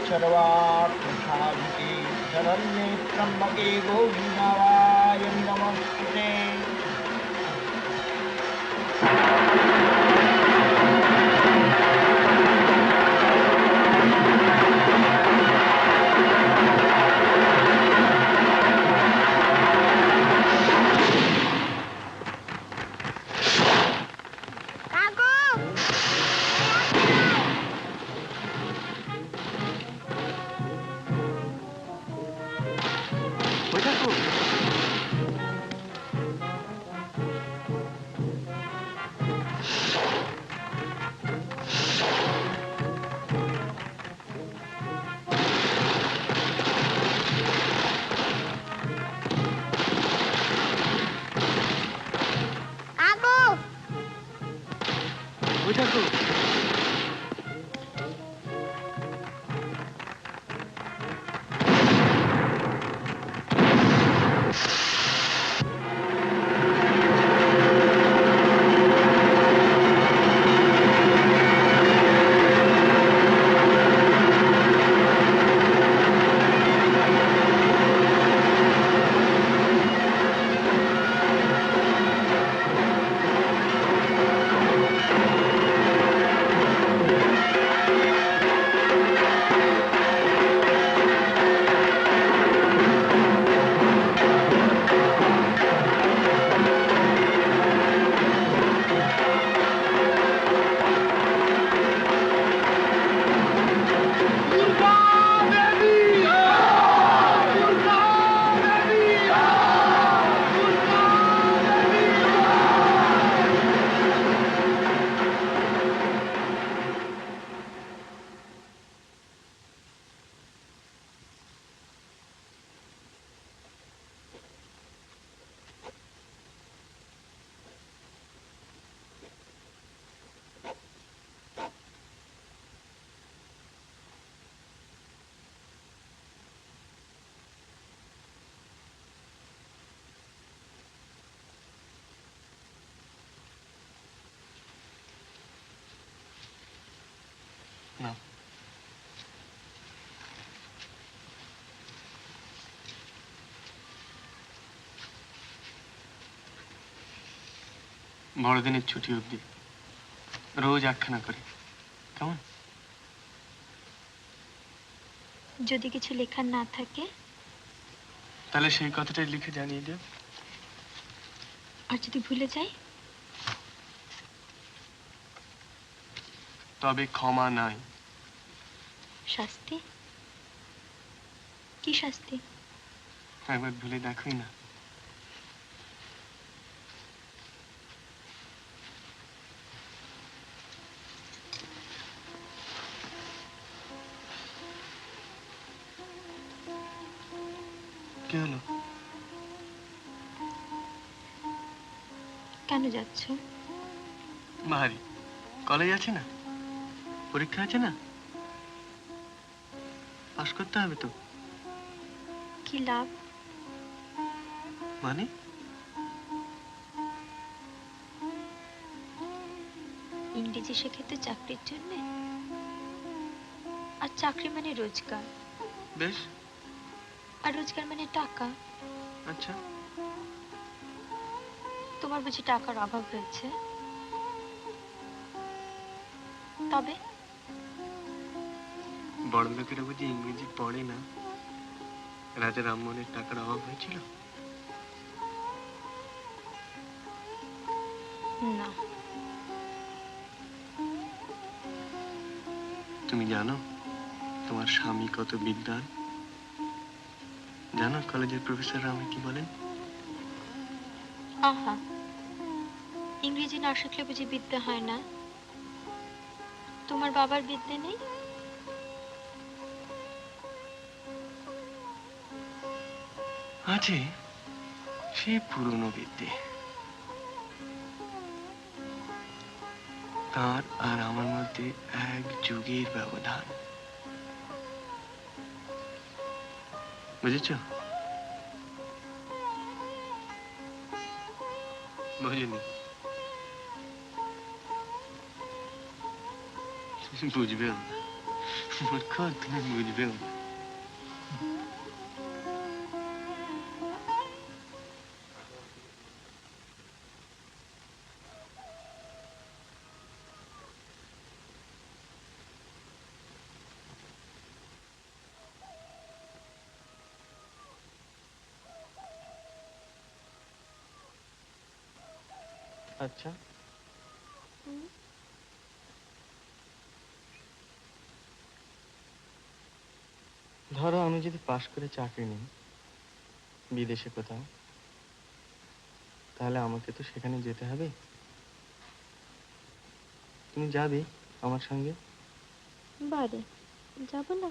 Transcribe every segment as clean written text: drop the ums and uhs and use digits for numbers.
सर्वार्थसाधिके शरण्ये त्र्यम्बके गौरी नारायणि नमस्ते। বড়দিনের ছুটি অবধি রোজ একখানা করে, কেমন? যদি কিছু লেখার না থাকে তাহলে সেই কথাটাই লিখে জানিয়ে দিও। আর যদি ভুলে যাই? তবে ক্ষমা নাই। শাস্তি? কি শাস্তি? একবার ভুলে দেখোই না। কি হলো? কেন যাচ্ছ? বাহারি, কলেজ আছে না? পরীক্ষা আছে না? পাস করতে হবে তো। কি লাভ? মানে? ইংরেজি শেখে তো চাকরির জন্য, আর চাকরি মানে রোজগার। বেশ। আর রোজগার মানে টাকা। আচ্ছা, তোমার বুঝি টাকার অভাব হয়েছে? তবে বড় লোকেরা বুঝি ইংরেজি পড়ে না? রাজা রামমোহনের টাকার অভাব হয়েছিল? না। তুমি জানো তোমার স্বামী কত বিদ্বান? জানো কলেজের প্রফেসররা আমায় কি বলেন? আহা, ইংরেজি না শিখলে বুঝি বিদ্যা হয় না? তোমার বাবার বিদ্যে নেই? আছে, সে পুরনো বিদ্যে। তার আর আমার মধ্যে এক যুগের ব্যবধান, বুঝেছ? বুঝিনি? বুঝবেও না। মূর্খ, তুমি বুঝবেও না। আচ্ছা, ধরো আমি যদি পাশ করে চাকরি নিই বিদেশে কোথাও, তাহলে আমাকে তো সেখানে যেতে হবে। তুমি যাবে আমার সঙ্গে? বারে যাব না?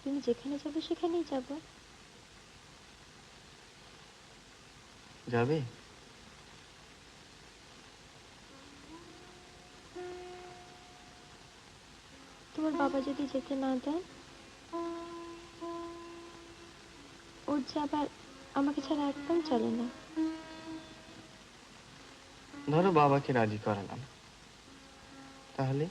তুমি যেখানে যাবে সেখানেই যাব। যাবে? তোমার বাবা যদি যেতে না দেন, ওর যে আবার আমাকে ছাড়া একদম চলে না। ধরো বাবাকে রাজি করালাম, তাহলে?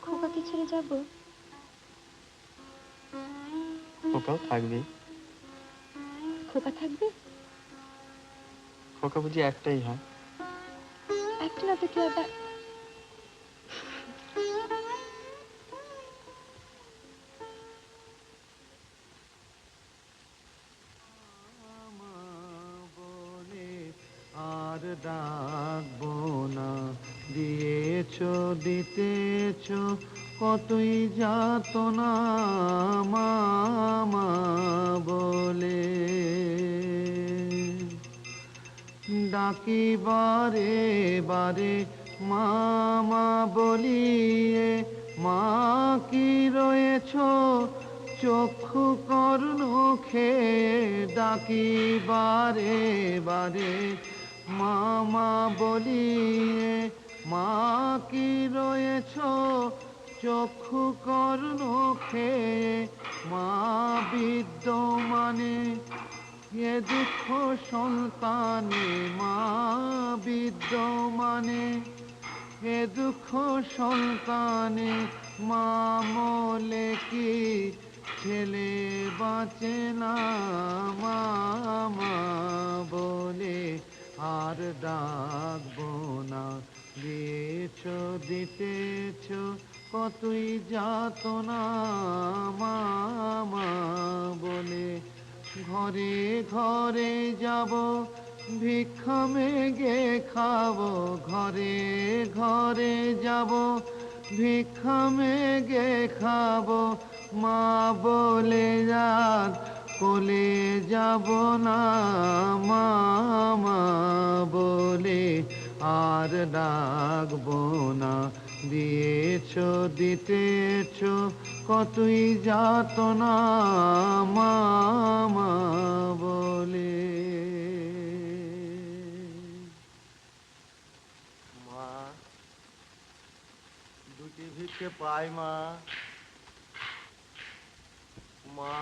খোকাকে ছেড়ে যাব? খোকাও থাকবে। খোকা থাকবে? খোকা বুঝি একটাই হয়? একটা না তো কেউ আবার। আর ডাকবো না, দিয়েছো দিতেছো কতই যাতনা মামা বলে। ডাকি বারে বারে মামা বলিয়ে, মা কি রয়েছো চক্ষু কর্ণ খেয়ে। ডাকি বারে বারে মামা বলিয়ে, মা কি রয়েছো চক্ষু কর্ণ খেয়ে। মা বিদ্যমানে এ দুঃখ সন্তানে, মা বিদ্যমানে এ দুঃখ সন্তানে। মা মলে কি ছেলে বাঁচে না মামা বলে। আর ডাকবো না, দিয়েছো দিতেছো কতই যাতনা মামা বলে। ঘরে ঘরে যাব ভিক্ষা মেগে খাবো, ঘরে ঘরে যাব ভিক্ষা মেগে খাবো। মা বলে যান কোলে যাব না মামা বলে। আর ডাকবো না, দিয়েছো দিতেছো কতই যাতনা মামা বলে। মা, দুটি ভিক্ষে পাই মা। মা,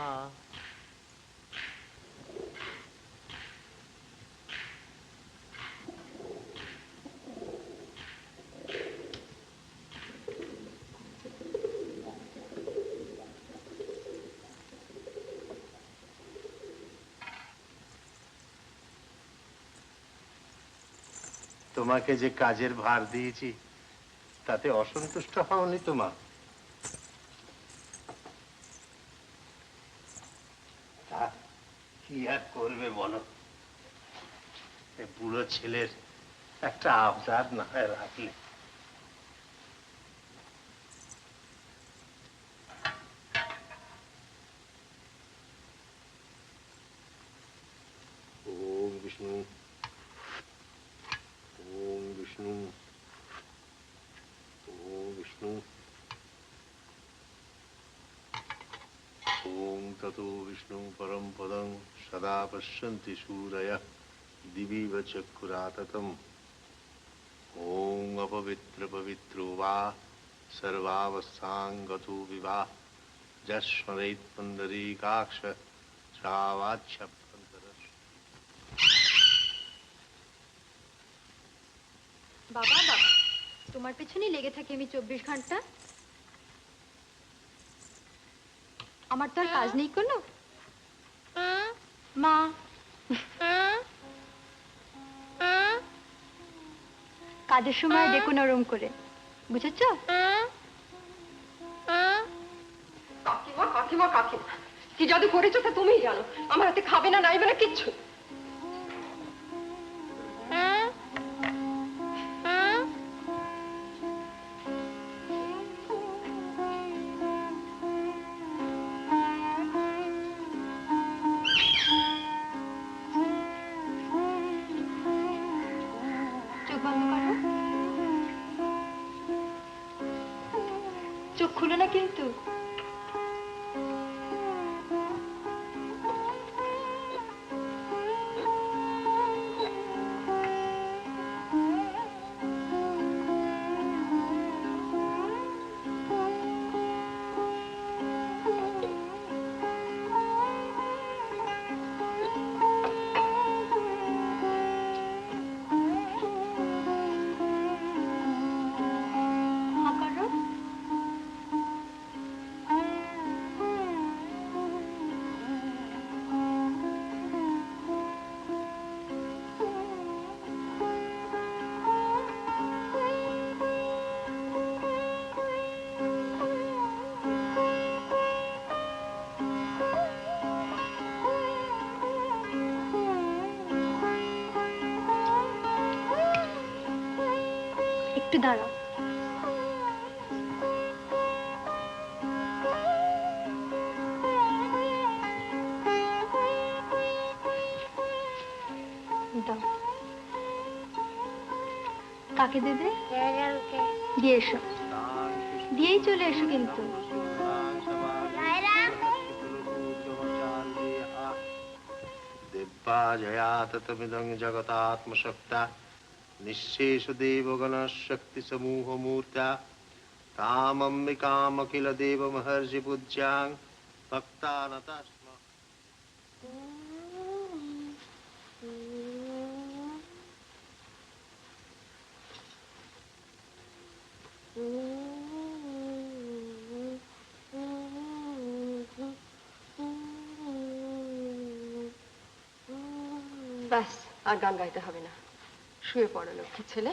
তোমাকে যে কাজের ভার দিয়েছি তাতে অসন্তুষ্ট হওনি তো মা? তা কি আর করবে বলো, এই বুড়ো ছেলের একটা আবদার না হয় রাখলে। ওম বিষ্ণু, ওম বিষ্ণু, ওম বিষ্ণু, ওম ততো বিষ্ণু পরম পদং সদা পশ্যন্তি সূরয়ঃ দিবিব চক্ষুরাততম। ওম অপবিত্র পবিত্রো বা সর্বাবস্থাং গতো বিবাহ। যস্মরেৎ পুণ্ডরীকাক্ষ শ্রাবাচ্ছপন্তরস্য। বাবা বাবা, তোমার পেছনেই লেগে থাকি আমি 24 ঘন্টা। আমার তো আর কাজ নেই কোনো। মা, কাজের সময় দেখো নরম করে, বুঝেছো? কাকিমা কাকিমা কাকিমা, কি জাদু করেছো তা তুমিই জানো। আমার হাতে খাবে না নাইবে না কিচ্ছু। চোখ বন্ধ করো, চোখ খুলো না কিন্তু। হা করো। একটু দাঁড়াও। দাও। কাকে দেবে? দিয়ে এসো, দিয়েই চলে এসো কিন্তু। दिव्या जया ततमिदं जगतात्मशक्ता निःशेष देवगण शक्ति समूह मूर्ता तामम्बिकामखिल देव महर्षि पूज्यां भक्ता नतस्म ব্যাস, আর গান গাইতে হবে না। শুয়ে পড়ো লক্ষ্মী ছেলে।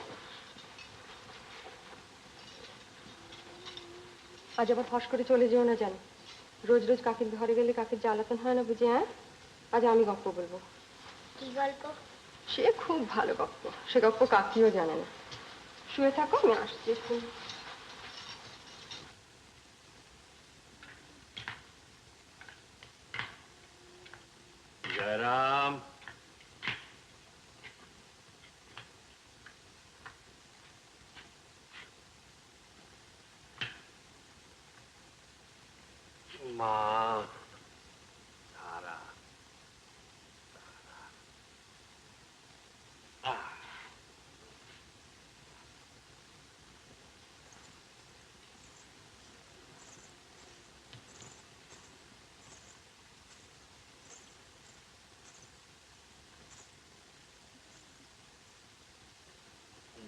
আজ আবার ফস করে চলে যেও না যেন। রোজ রোজ কাকির ঘরে গেলে কাকির জ্বালাতন হয় না বুঝি? হ্যাঁ, আজ আমি গপ্প বলবো। কি গল্প? সে খুব ভালো গপ্প, সে গপ্প কাকিও জানে না। শুয়ে থাকো, আমি আসছি এক্ষুনি। जयराम माँ तारा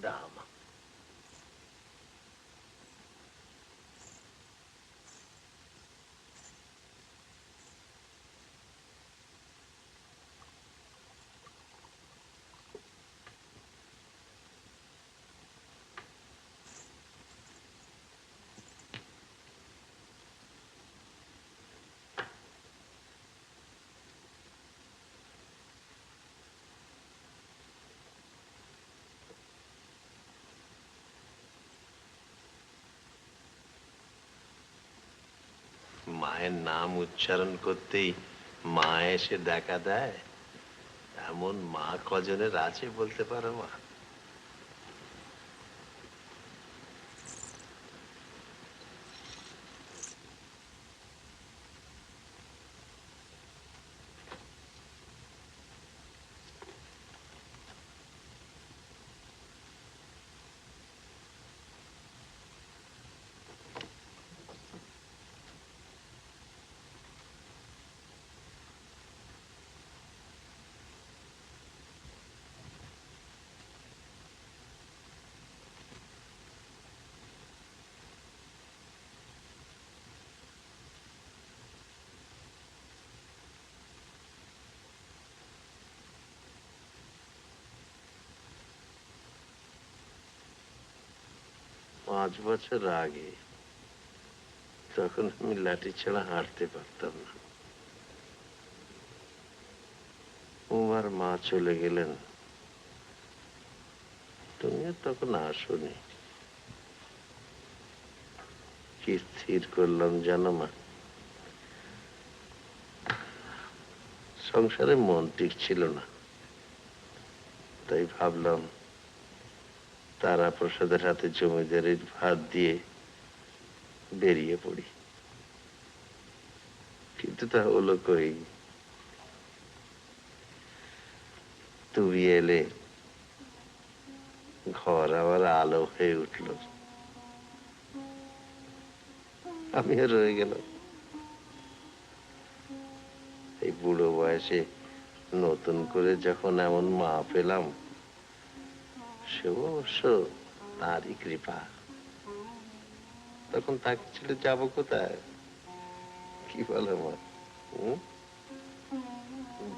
दाम মায়ের নাম উচ্চারণ করতেই মা এসে দেখা দেয়, এমন মা কজনের আছে বলতে পারো মা? 5 বছর আগে, তখন আমি লাঠি ছাড়া হাঁটতে পারতাম না। উমার মা চলে গেলেন, তুমিও তখন আসোনি। কি স্থির করলাম জানো মা, সংসারে মন টিকছিল না, তাই ভাবলাম তারা প্রসাদের হাতে জমিদারির ভাত দিয়ে বেরিয়ে পড়ি। কিন্তু তা হলো কই, তুমি এলে, ঘর আবার আলো হয়ে উঠল, আমিও রয়ে গেলাম। এই বুড়ো বয়সে নতুন করে যখন এমন মা পেলাম, সে অবশ্য তারই কৃপা। তখন তাকে ছেড়ে যাবো কোথায়, কি বলো মা?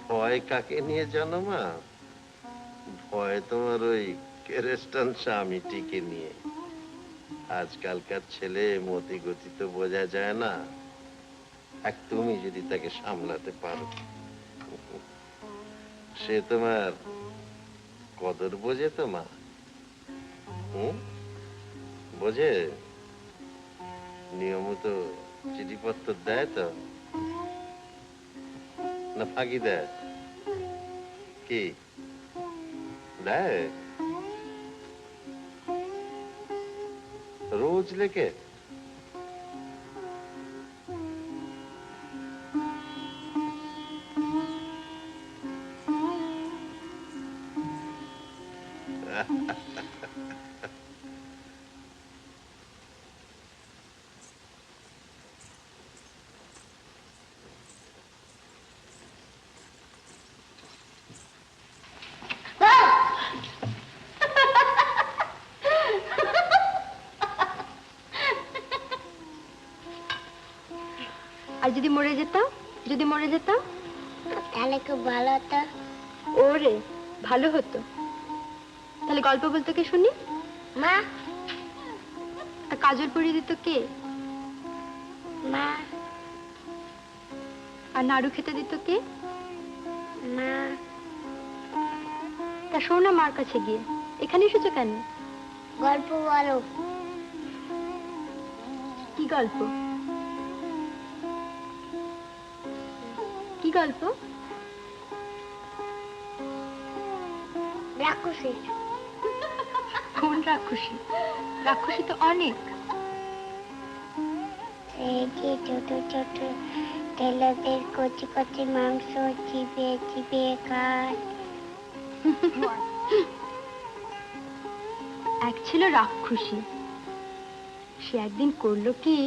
ভয় কাকে নিয়ে জানো মা? ভয় তোমার ওই কেরেস্টান স্বামীটিকে নিয়ে। আজকালকার ছেলে মতি গতি তো বোঝা যায় না, এক তুমি যদি তাকে সামলাতে পারো, সে তোমার কদর বোঝে তো মা? বোঝে? নিয়মিত চিঠিপত্র দেয় তো, না ফাঁকি দেয়? কি দেয়? রোজ লেখে? আর যদি মরে যেতাম, যদি মরে যেতাম, তাহলে খুব ভালো হতো। ওরে ভালো হতো। তাহলে গল্প বলতো কে শুনি? মা। আর কাজল পরিয়ে দিত কে? মা। আর নাড়ু খেতে দিত কে? মা। তা শোনো না মার কাছে গিয়ে, এখানে এসেছো কেন? গল্প বলো। কি গল্প? কি গল্প? রাক্ষসী। কোন রাক্ষসী? রাক্ষসী তো অনেক। এই যে ছোট ছোট তেলাদের কচি কচি মাংস চিবিয়ে চিবিয়ে খায়। এক ছিল রাক্ষসী, সে একদিন করলো কি,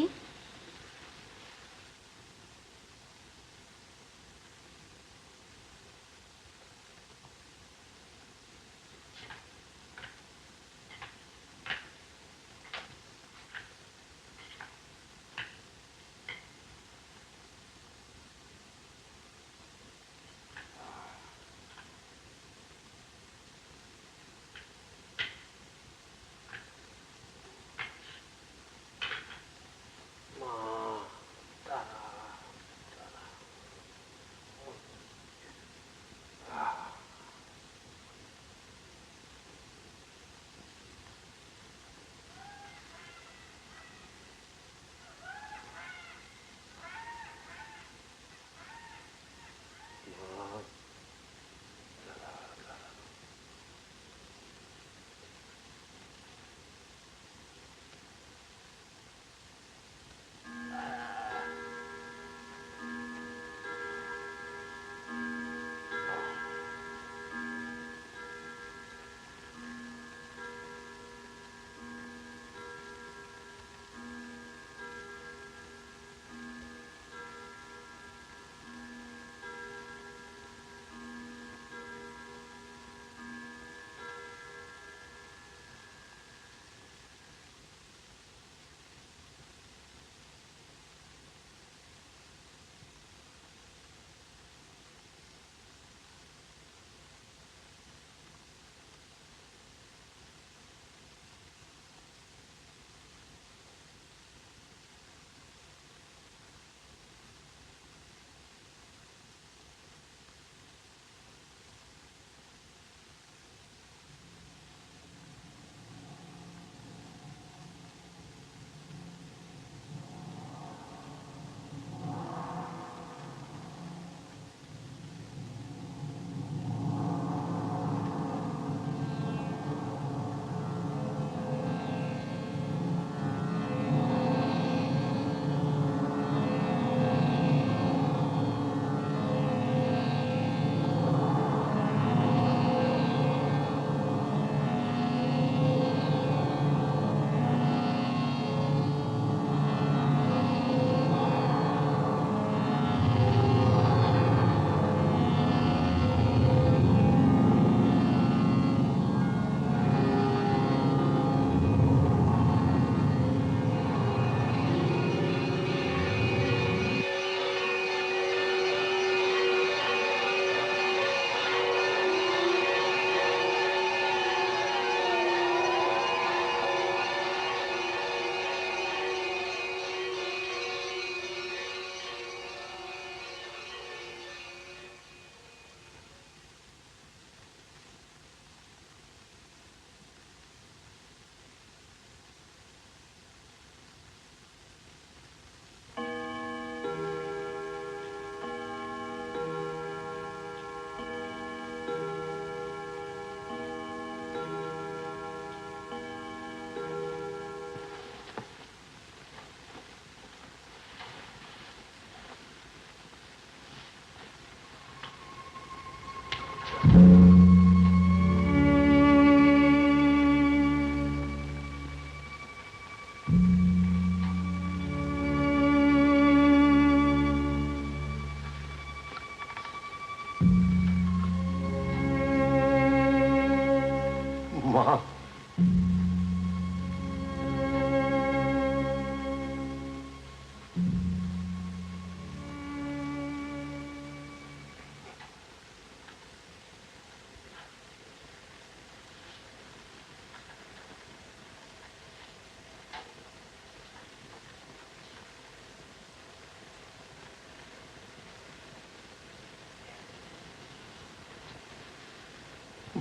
মা,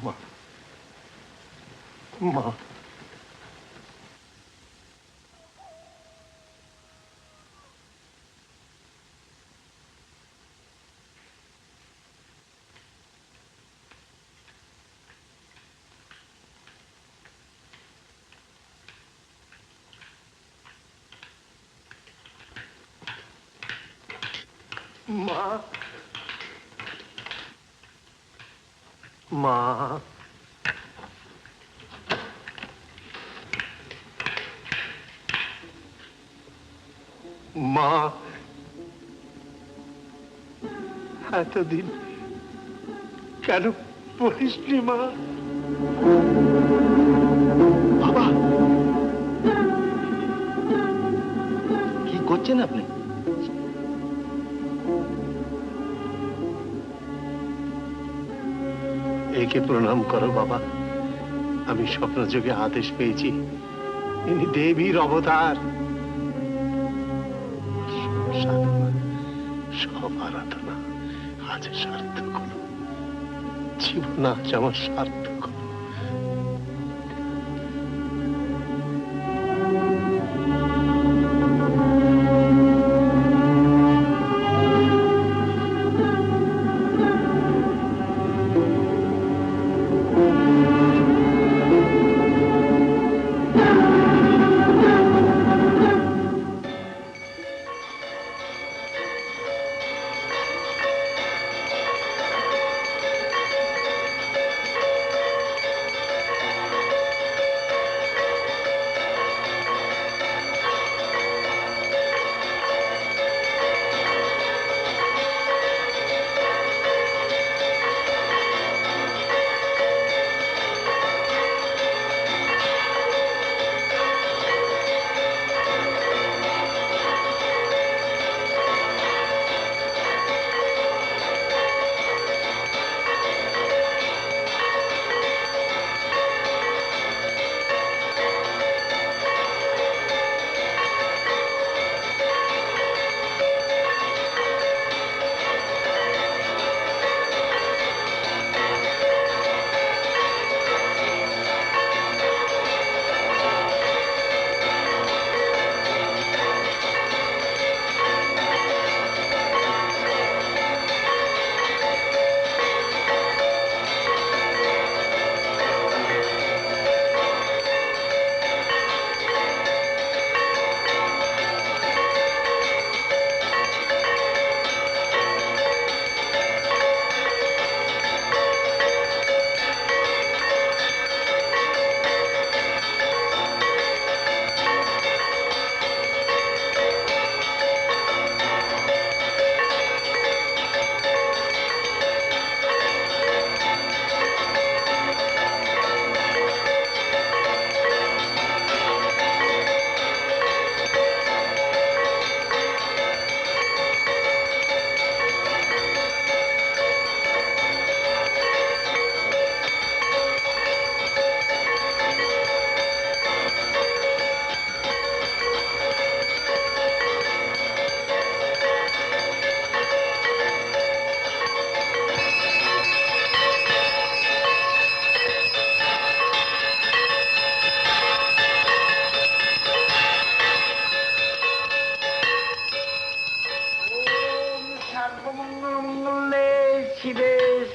মা, মা, মা, মা, মা, এতদিন কেন বলিসনি মা? বাবা, কি করছেন আপনি? একে প্রণাম করো বাবা। আমি স্বপ্নযোগে আদেশ পেয়েছি, ইনি দেবীর অবতার। সব সাধনা, সব আরাধনা আজ সার্থক হলো। জীবন আজ আমার সার্থক হলো।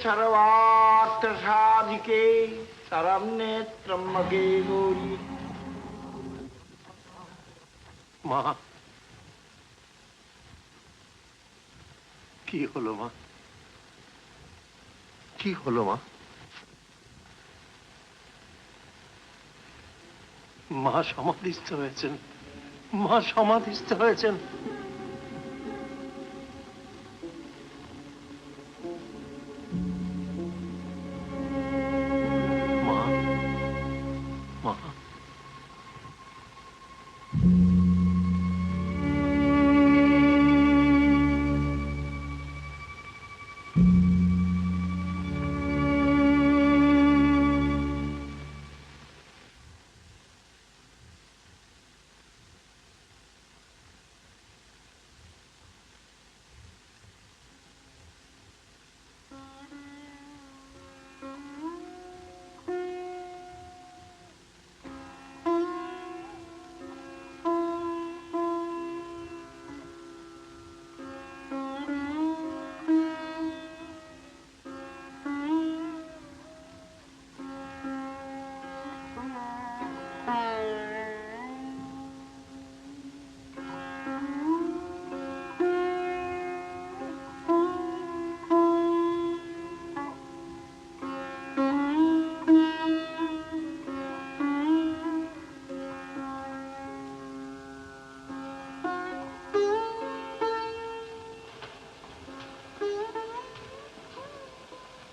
सर्वार्थ साधिके शरण्ये त्र्यंबके गौरी। মা, কি হলো মা? কি হলো মা? মা সমাধিস্থ হয়েছেন, মা সমাধিস্থ হয়েছেন। মা, মা,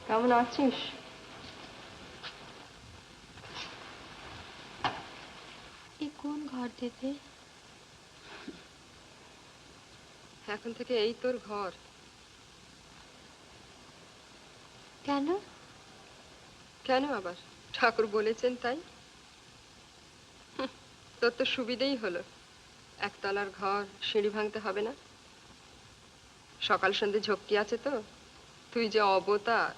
কেমন আছিস? এই কোন ঘর দিদি? এখন থেকে এই তোর ঘর। কেন? কেন আবার? ঠাকুর বলেছেন তাই। তোর তো সুবিধেই হলো, একতলার ঘর, সিঁড়ি ভাঙতে হবে না। সকাল সন্ধে ঝক্কি আছে তো। তুই যে অবতার।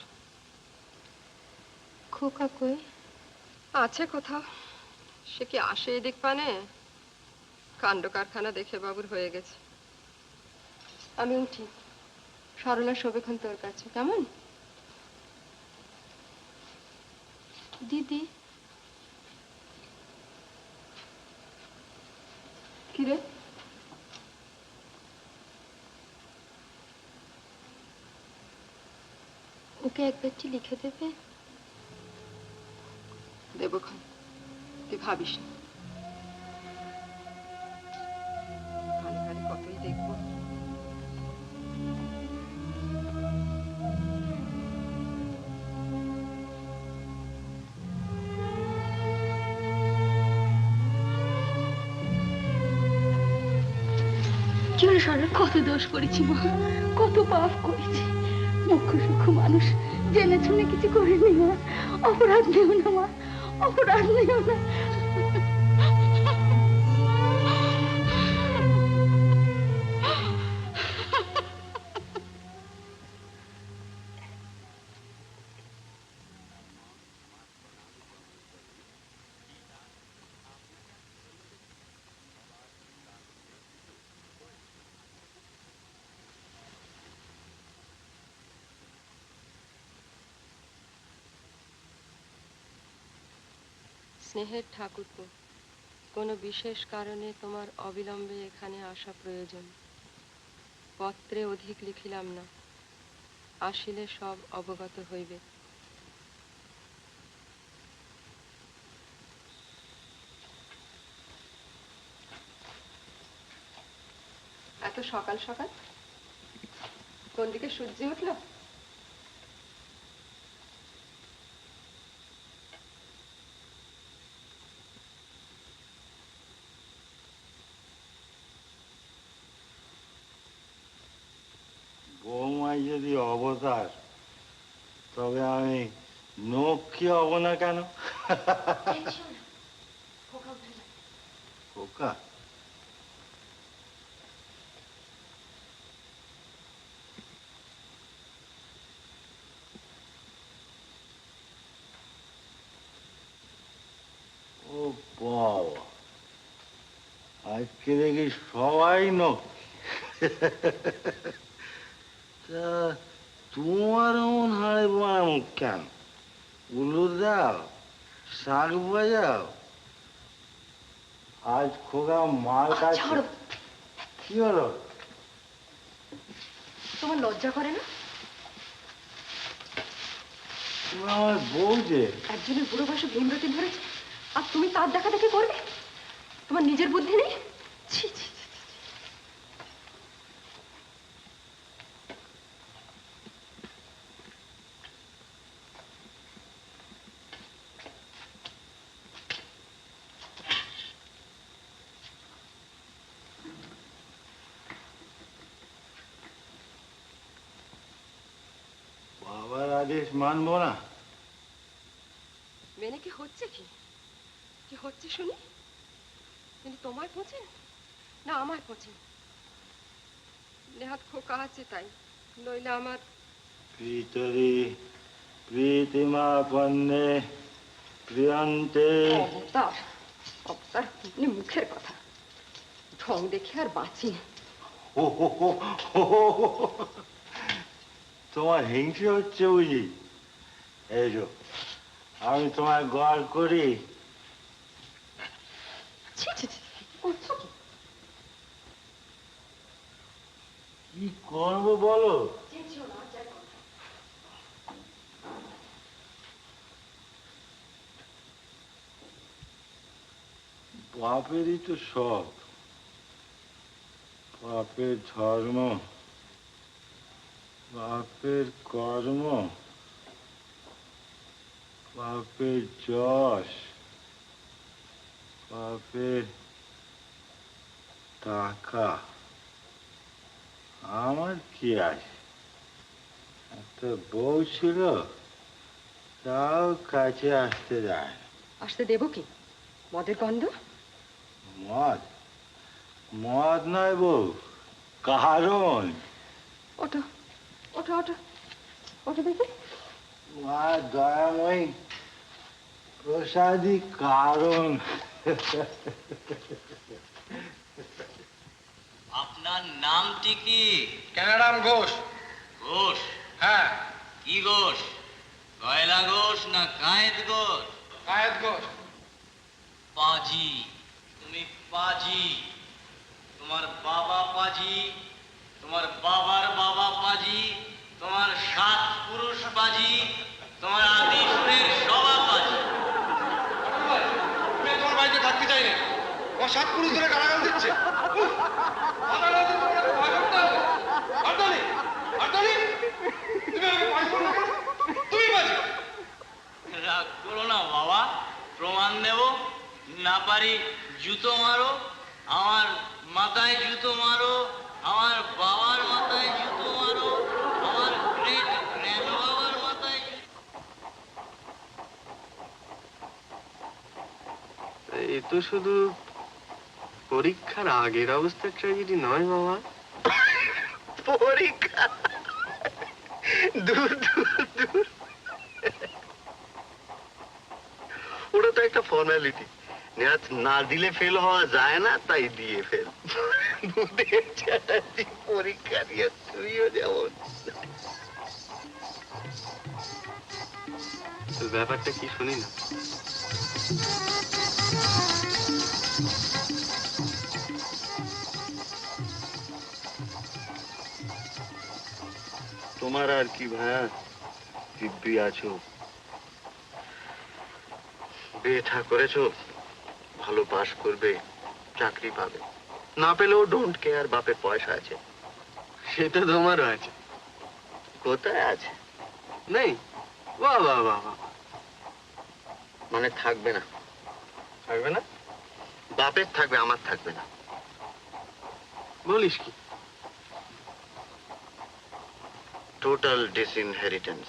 খোকা কই? আছে কোথাও, সে কি আসে এদিক পানে? কাণ্ড কারখানা দেখে বাবুর হয়ে গেছে। আমি উঠি, সরলা শোবেক্ষণ তোর কাছে, কেমন? দিদি, কিরে? ওকে একবারটি লিখে দেবে? দেবক্ষণ, তুই ভাবিস না। কানে কানে কতই দেখবো। জোরে সরে কত দোষ করেছি মা, কত পাপ করেছি। মুখ্য সূক্ষ্ম মানুষ, জেনে শুনে কিছু করিনি মা। অপরাধ নেও না মা, অপরাধ নেও না। স্নেহের ঠাকুরপো, কোনো বিশেষ কারণে তোমার অবিলম্বে এখানে আসা প্রয়োজন। পত্রে অধিক লিখিলাম না, আসিলে সব অবগত হইবে। এত সকাল সকাল কোন দিকে সূর্য উঠলো? বৌমাই যদি অবতার, তবে আমি নক্ষী হব না কেন? খোকা, ও বাবা, আজকে দেখি সবাই নক্ষী। তা তোমার এমন হাড়ে বানানো কেন? উলু দাও, শাক বাজাও। আজ খোকা মাল কাছে। কি হলো? তোমার লজ্জা করে না? তুমি আমার বউ যে। একজনের বুড়ো বয়সে ভীমরতি ধরেছে আর তুমি তার দেখা দেখি করবে? তোমার নিজের বুদ্ধি নেই? ছি ছি ছি, ছি। বাবার আদেশ মানবো না? মেনে কি হচ্ছে কি? কি হচ্ছে শুনি? তিনি তোমায় পৌঁছেন না আমায় পৌঁছেন? নেহাত খোকা আছে তাই, নইলে আমার পিতরি প্রীতিমা পন্নে প্রিয়ন্তে। অবতার অবতার এমনি মুখের কথা, ঢং দেখে আর বাঁচি না। হো, হো, হো, হো, হো, হো। তোমার হিংসে হচ্ছে বুঝি? এই যো, আমি তোমায় গড় করি। ছি ছি ছি, করছো কি? কি করবো বলো? চেঁচিও না, যাই কথা। বাপেরই তো সব, বাপের ধর্ম, বাপের কর্ম, বাপের যশ, বাপের টাকা। আমার কি আছে? একটা বউ ছিল, তাও কাছে আসতে যায় না। আসতে দেবো কি? মদের গন্ধ? মদ? মদ নয় বউ, কারণ। ওঠো ওঠো ওঠো ওঠো দেখি। মা দয়াময়ী প্রসাদী কারণ। আপনার নামটি কি? ক্যানাডাম ঘোষ। ঘোষ? হ্যাঁ। কি ঘোষ? গয়লা ঘোষ না কায়েত ঘোষ? কায়েত ঘোষ। পাজি, তুমি পাজি। তোমার বাবা পাজি, তোমার বাবার বাবা পাজি, তোমার 7 পুরুষ পাজি, তোমার আদি সুরের সভা পাজি। আমি তোমার বাড়িতে থাকতে চাই না। আমার 7 পুরুষ ধরে গালাগাল দিচ্ছে। রাগ করো না বাবা, প্রমাণ দেব। না পারি জুতো মারো, আমার মাথায় জুতো মারো, আমার বাবার মাথায় জুতো মারো, আমার গ্রেট গ্র্যান্ড বাবার মাথায়। এ তো শুধু পরীক্ষার আগের অবস্থার ট্র্যাজেডি নয় বাবা। পরীক্ষা? দূর দূর দূর, ওটা তো একটা ফর্মালিটি। নেহাত না দিলে ফেল হওয়া যায় না, তাই দিয়ে ফেল। দুধের চ্যাটার্জি পরীক্ষা নিয়ে তুইও যেমন। ব্যাপারটা কি শুনি না। তোমার আর কি ভাইয়া, দিব্যি আছো, বিয়ে থা করেছো, ভালো পাশ করবে, চাকরি পাবে, না পেলেও ডোন্ট কেয়ার, বাপের পয়সা আছে। সেটা তোমারও আছে। কোথায় আছে? নেই? বাহ বাহ বাহ বাহ। মানে থাকবে না? থাকবে না? বাপের থাকবে, আমার থাকবে না। বলিস কি? টোটাল ডিসইনহেরিটেন্স।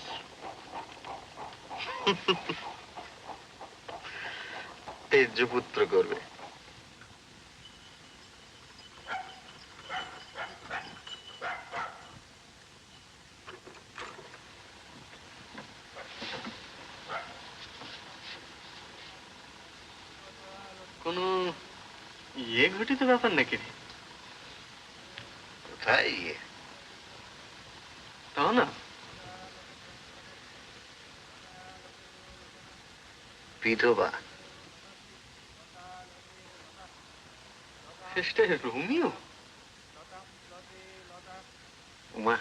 তেজ্য পুত্র করবে। কোনো ইয়ে ঘটিত ব্যাপার নাকি রে? কোথায় ইয়ে? তাও না, বিধবা। শেষটা রোমিও? উমা,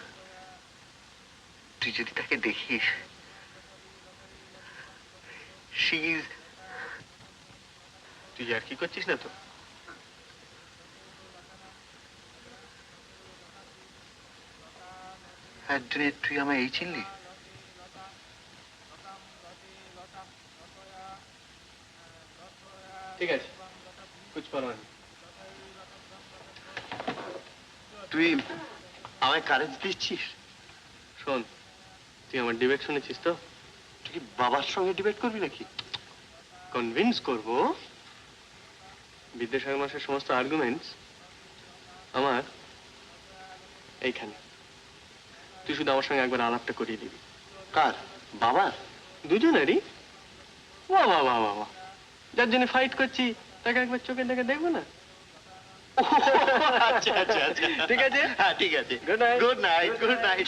তুই যদি তাকে দেখিস, শি ইজ। তুই আর কি করছিস না তো? একদিনে তুই আমায় এই চিনলি? ঠিক আছে, কুছ পরোয়া নেই। তুই আমায় কারেজ দিচ্ছিস? শোন, তুই আমার ডিবেট শুনেছিস তো? তুই কি বাবার সঙ্গে ডিবেট করবি নাকি? কনভিন্স করবো বিদ্যাসাগর মাসের সমস্ত আর্গুমেন্টস আমার এইখানে। তুই শুধু আমার সঙ্গে একবার আলাপটা করিয়ে দিবি। কার? বাবার? দুজনেরই। বাহ বাহ বাহ বাহ বাহ, যার জন্য ফাইট করছি তাকে একবার চোখে দেখে দেখবো না? আচ্ছা আচ্ছা আচ্ছা, ঠিক আছে। হ্যাঁ ঠিক আছে, good night. Good night, good night.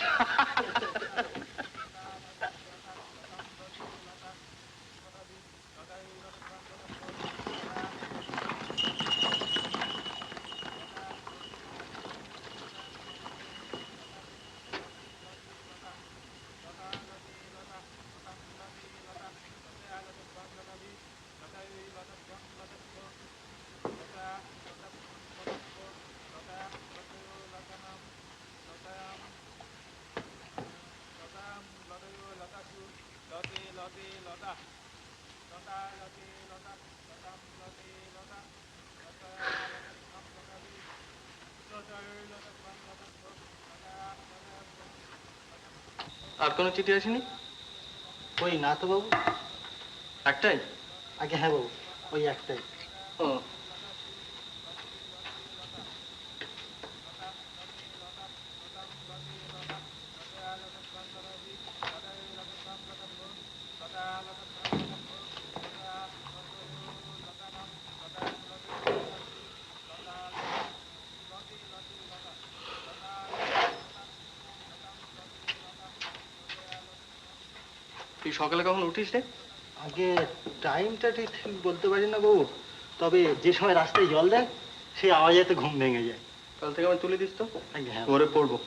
আর কোনো চিঠি আসেনি? ওই না তো বাবু। একটাই? আগে হ্যাঁ বাবু, ওই একটাই। ও, তুই সকালে কখন উঠিস রে? আগে টাইমটা ঠিক বলতে পারি না বাবু, তবে যে সময় রাস্তায় জল দেয় সেই আওয়াজেতে ঘুম ভেঙে যায়। কাল থেকে আমার তুলে দিস তো, আগে হ্যাঁ। ভোরে পড়বো।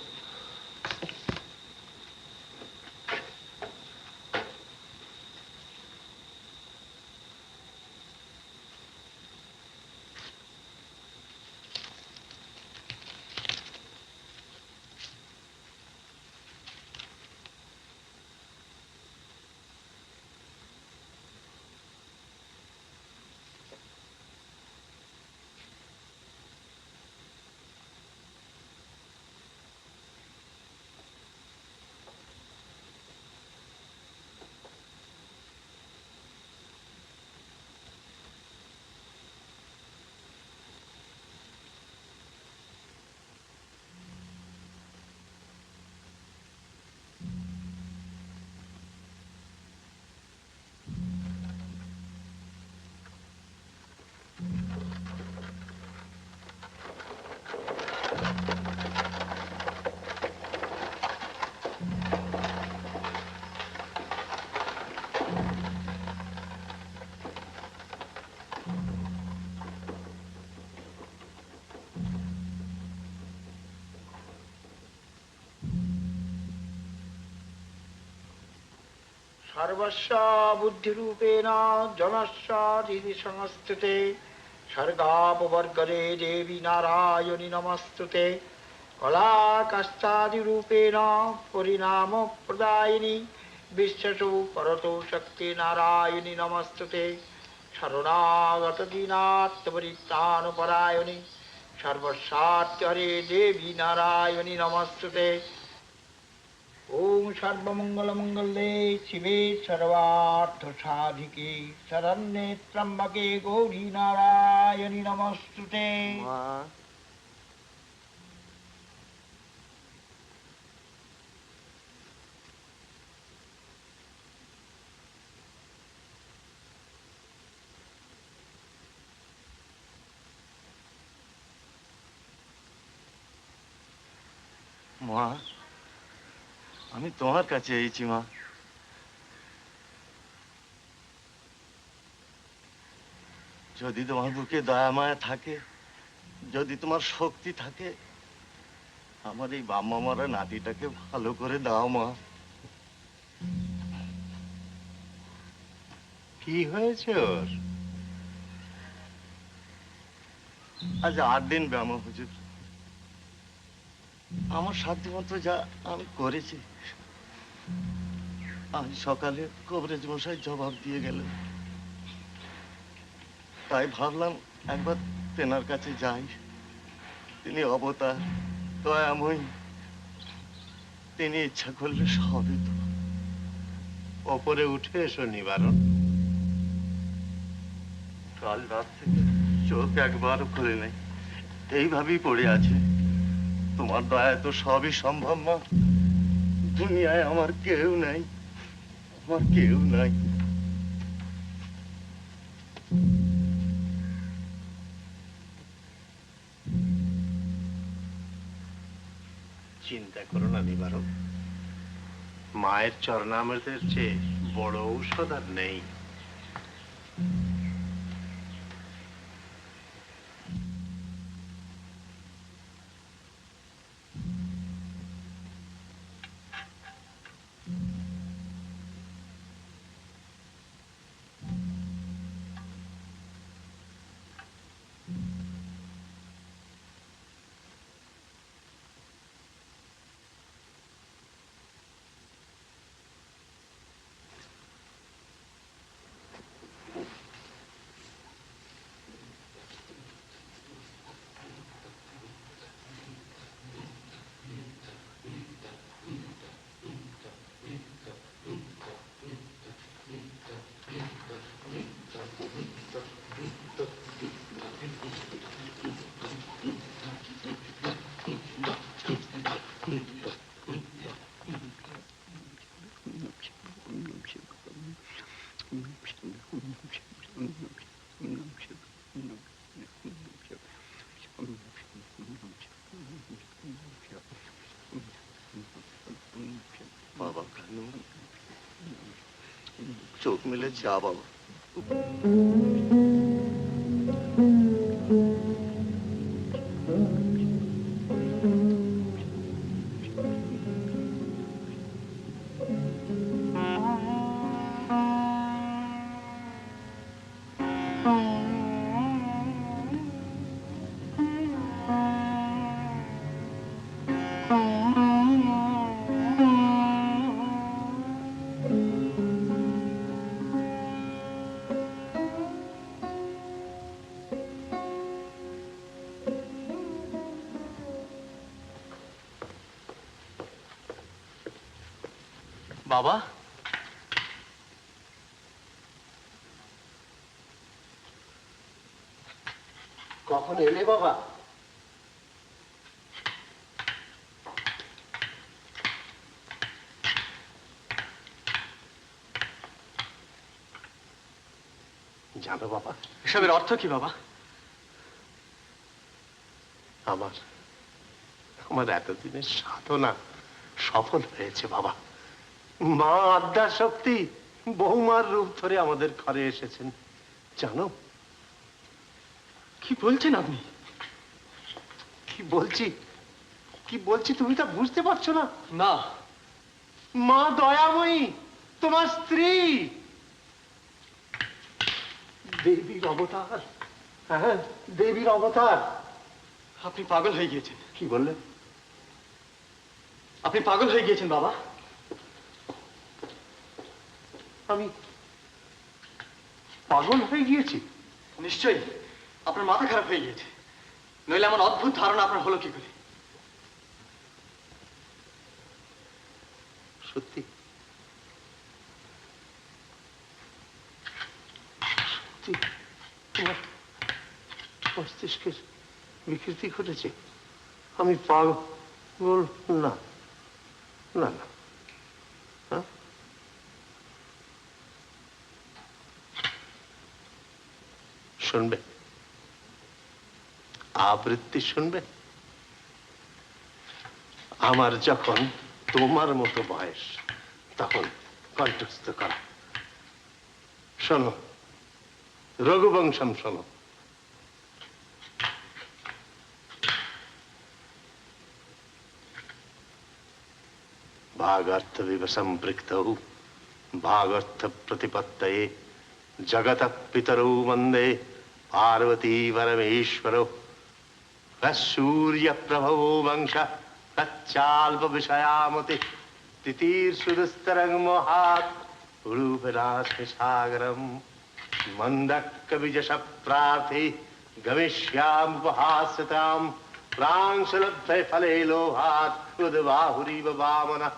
सर्वस्व बुद्धिरूपेण जनस्व हृदि संस्थिते सर्गापवर्गरे देवी नारायणि नमस्तुते कला कष्टादिरूपेण परिणाम प्रदायिनी विश्वसु परतो शक्ति नारायणि नमस्तुते शरणागत दीनात्मपरित्राणपरायणि सर्वसात्यहरे देवी नारायणि नमस्तुते। ओम सर्वमंगलमंगले शिवे सर्वार्थ साधिके शरण्ये त्र्यंबके गौरी नारायणि नमस्तुते। মা, আমি তোমার কাছে এসেছি মা। যদি তোমার বুকে দয়া মায়া থাকে, যদি তোমার শক্তি থাকে, আমার এই বাম্মা মারা নাতিটাকে ভালো করে দাও মা। কি হয়েছে ওর? আজ 8 দিন ব্যায়াম হুজুর। আমার সাধ্য মতো যা আমি করেছি। আজ সকালে কবরেজ মশাই জবাব দিয়ে গেলেন, তাই ভাবলাম একবার তেনার কাছে যাই। তিনি অবতার, দয়াময়ী, তিনি ইচ্ছা করলে সবই তো। ওপরে উঠে এসো নিবারণ। কাল রাত থেকে চোখ একবারও খুলে নেই, এইভাবেই পড়ে আছে। তোমার দয়ায় তো সবই সম্ভব মা। দুনিয়ায় আমার কেউ নাই, আমার কেউ নাই। চিন্তা করো না নিবারণ, মায়ের চরণামৃতের চেয়ে বড় ঔষধ আর নেই। বাবা কেন চোখ মেলে যা বাবা। বাবা, কখন এলে বাবা? জানো বাবা, এসবের অর্থ কি বাবা? আমার আমার এতদিনের সাধনা সফল হয়েছে বাবা। মা আদ্যা শক্তি বৌমার রূপ ধরে আমাদের ঘরে এসেছেন। জানো কি বলছেন আপনি? কি বলছি কি বলছি তুমি তা বুঝতে পারছো না? না। মা দয়াময়ী, তোমার স্ত্রী, দেবীর অবতার। হ্যাঁ, দেবীর অবতার। আপনি পাগল হয়ে গিয়েছেন। কি বললেন? আপনি পাগল হয়ে গিয়েছেন বাবা। আমি পাগল হয়ে গিয়েছি? নিশ্চয়ই আপনার মাথা খারাপ হয়ে গিয়েছে, নইলে এমন অদ্ভুত ধারণা আপনার হলো কি করে? সত্যি সত্যি তোমার মস্তিষ্কের বিকৃতি ঘটেছে? আমি পাগল না, না না। হ্যাঁ, শুনবে আবৃত্তি শুনবে? আমার যখন তোমার মতো বয়স তখন কণ্ঠস্থ করা। শোনো, রঘুবংশম শোনো। भागार्थ विवसंपृक्तौ भागार्थ प्रतिपत्तये जगतः पितरौ वन्दे पार्वती परमेश्वरौ सूर्यप्रभवो वंश तच्चाल्पविषयामति तितीर्षुदुस्तरङ्मोहात् रूपराशिसागरम् मन्दक्कविजशप्रार्थी गमिष्यामुपहास्यताम् प्रांशलब्धे फले लोभात् उद्बाहुरीव वामनः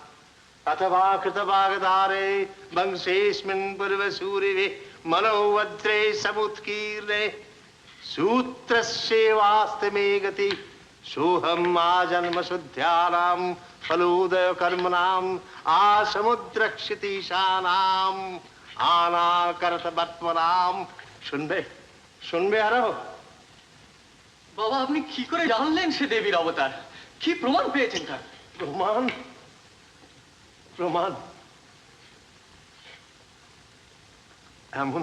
अथवा कृतभागधारे वंशेऽस्मिन् पूर्वसूरिवे मनोवज्रे समुत्कीर्णे सूत्रस्येवास्ति मे गति सोऽहम् आजन्मशुद्ध्यानां फलोदय कर्मणाम् आसमुद्रक्षितीशानाम् आनाकर्तवर्त्मनाम् শুনবে আরো? বাবা আপনি কি করে জানলেন সে দেবীর অবতার? কি প্রমাণ পেয়েছেন তার? প্রমাণ প্রমাণ এমন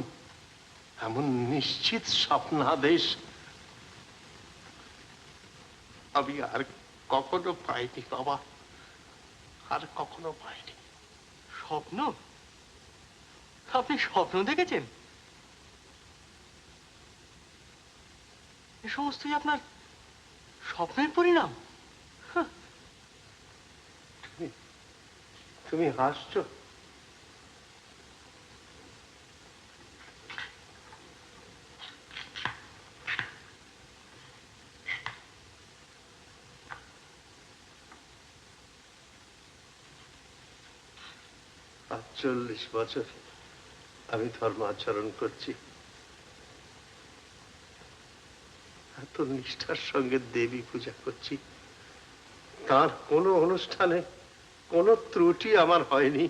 এমন নিশ্চিত স্বপ্নাদেশ আমি আর কখনো পাইনি বাবা, আর কখনো পাইনি। স্বপ্ন? আপনি স্বপ্ন দেখেছেন? এ সমস্তই আপনার স্বপ্নের পরিণাম? তুমি হাসছো? আজ 40 বছর আমি ধর্ম আচরণ করছি, এত নিষ্ঠার সঙ্গে দেবী পূজা করছি, তার কোনো অনুষ্ঠানে কোনো ত্রুটি আমার হয়নি।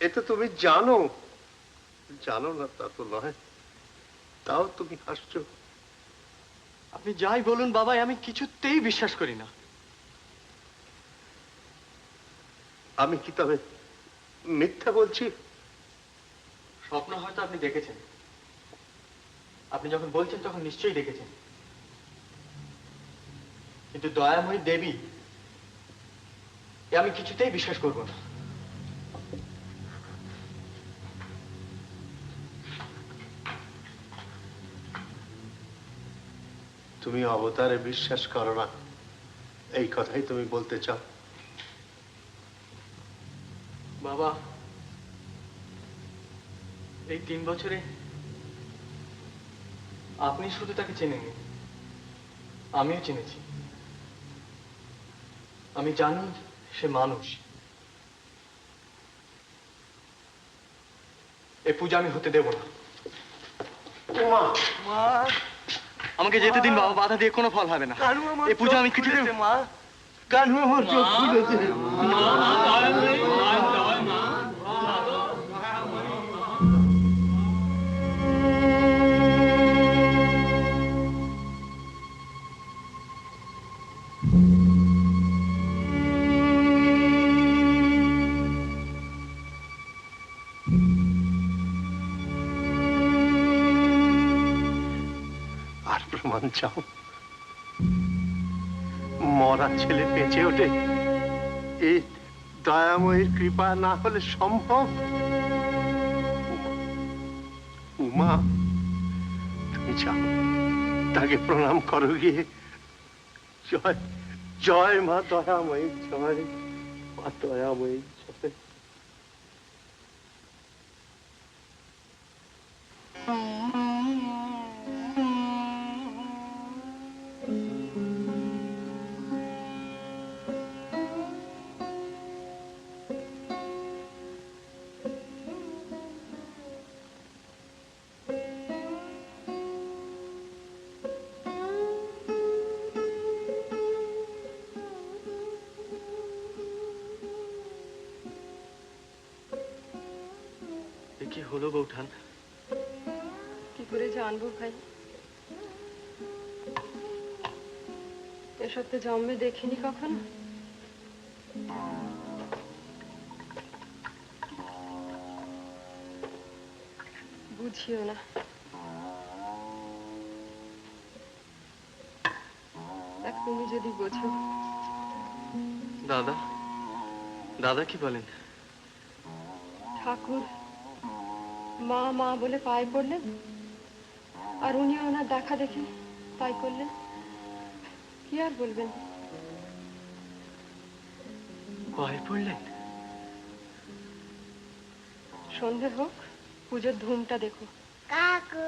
এতে তুমি জানো, জানো না তা তো নয়, তাও তুমি হাসছো। আপনি যাই বলুন বাবা, আমি কিছুতেই বিশ্বাস করি না। আমি কি তবে মিথ্যা বলছি? স্বপ্ন হয়তো আপনি দেখেছেন, আপনি যখন বলছেন তখন নিশ্চয়ই দেখেছেন, কিন্তু দয়াময়ী দেবী এ আমি কিছুতেই বিশ্বাস করব না। তুমি অবতারে বিশ্বাস করো না, এই কথাই তুমি বলতে চাও? বাবা এই 3 বছরে আপনি শুধু তাকে চেনেননি, আমিও চিনেছি। আমি জানি সে মানুষ। এ পূজা আমি হতে দেব না। আমাকে যেতে দিন বাবা, বাধা দিয়ে কোনো ফল হবে না। এই পূজা আমি কিছুতেই মা কানু আমার চোখ খুলেছে। আর প্রমাণ চাও? মরা ছেলে বেঁচে ওঠে, এই দয়াময়ের কৃপা না হলে সম্ভব? উমা তুমি যাও, তাকে প্রণাম করো গিয়ে। জয় জয় মা দয়াময়ী, জয় মা দয়াময়ী, জয়। কি হলো বৌঠান? কি করে জানবো ভাই, এসব তো জন্মে দেখিনি কখনো। বুঝিও না, দেখ তুমি যদি বোঝো। দাদা, দাদা কি বলেন? ঠাকুর মা মা বলে পায়ে পড়লেন, আর উনি ওনার দেখা দেখে তাই করলেন। কি আর বলবেন? ভয় পড়লেন? সন্ধে হোক, পুজোর ধুমটা দেখো। কাকু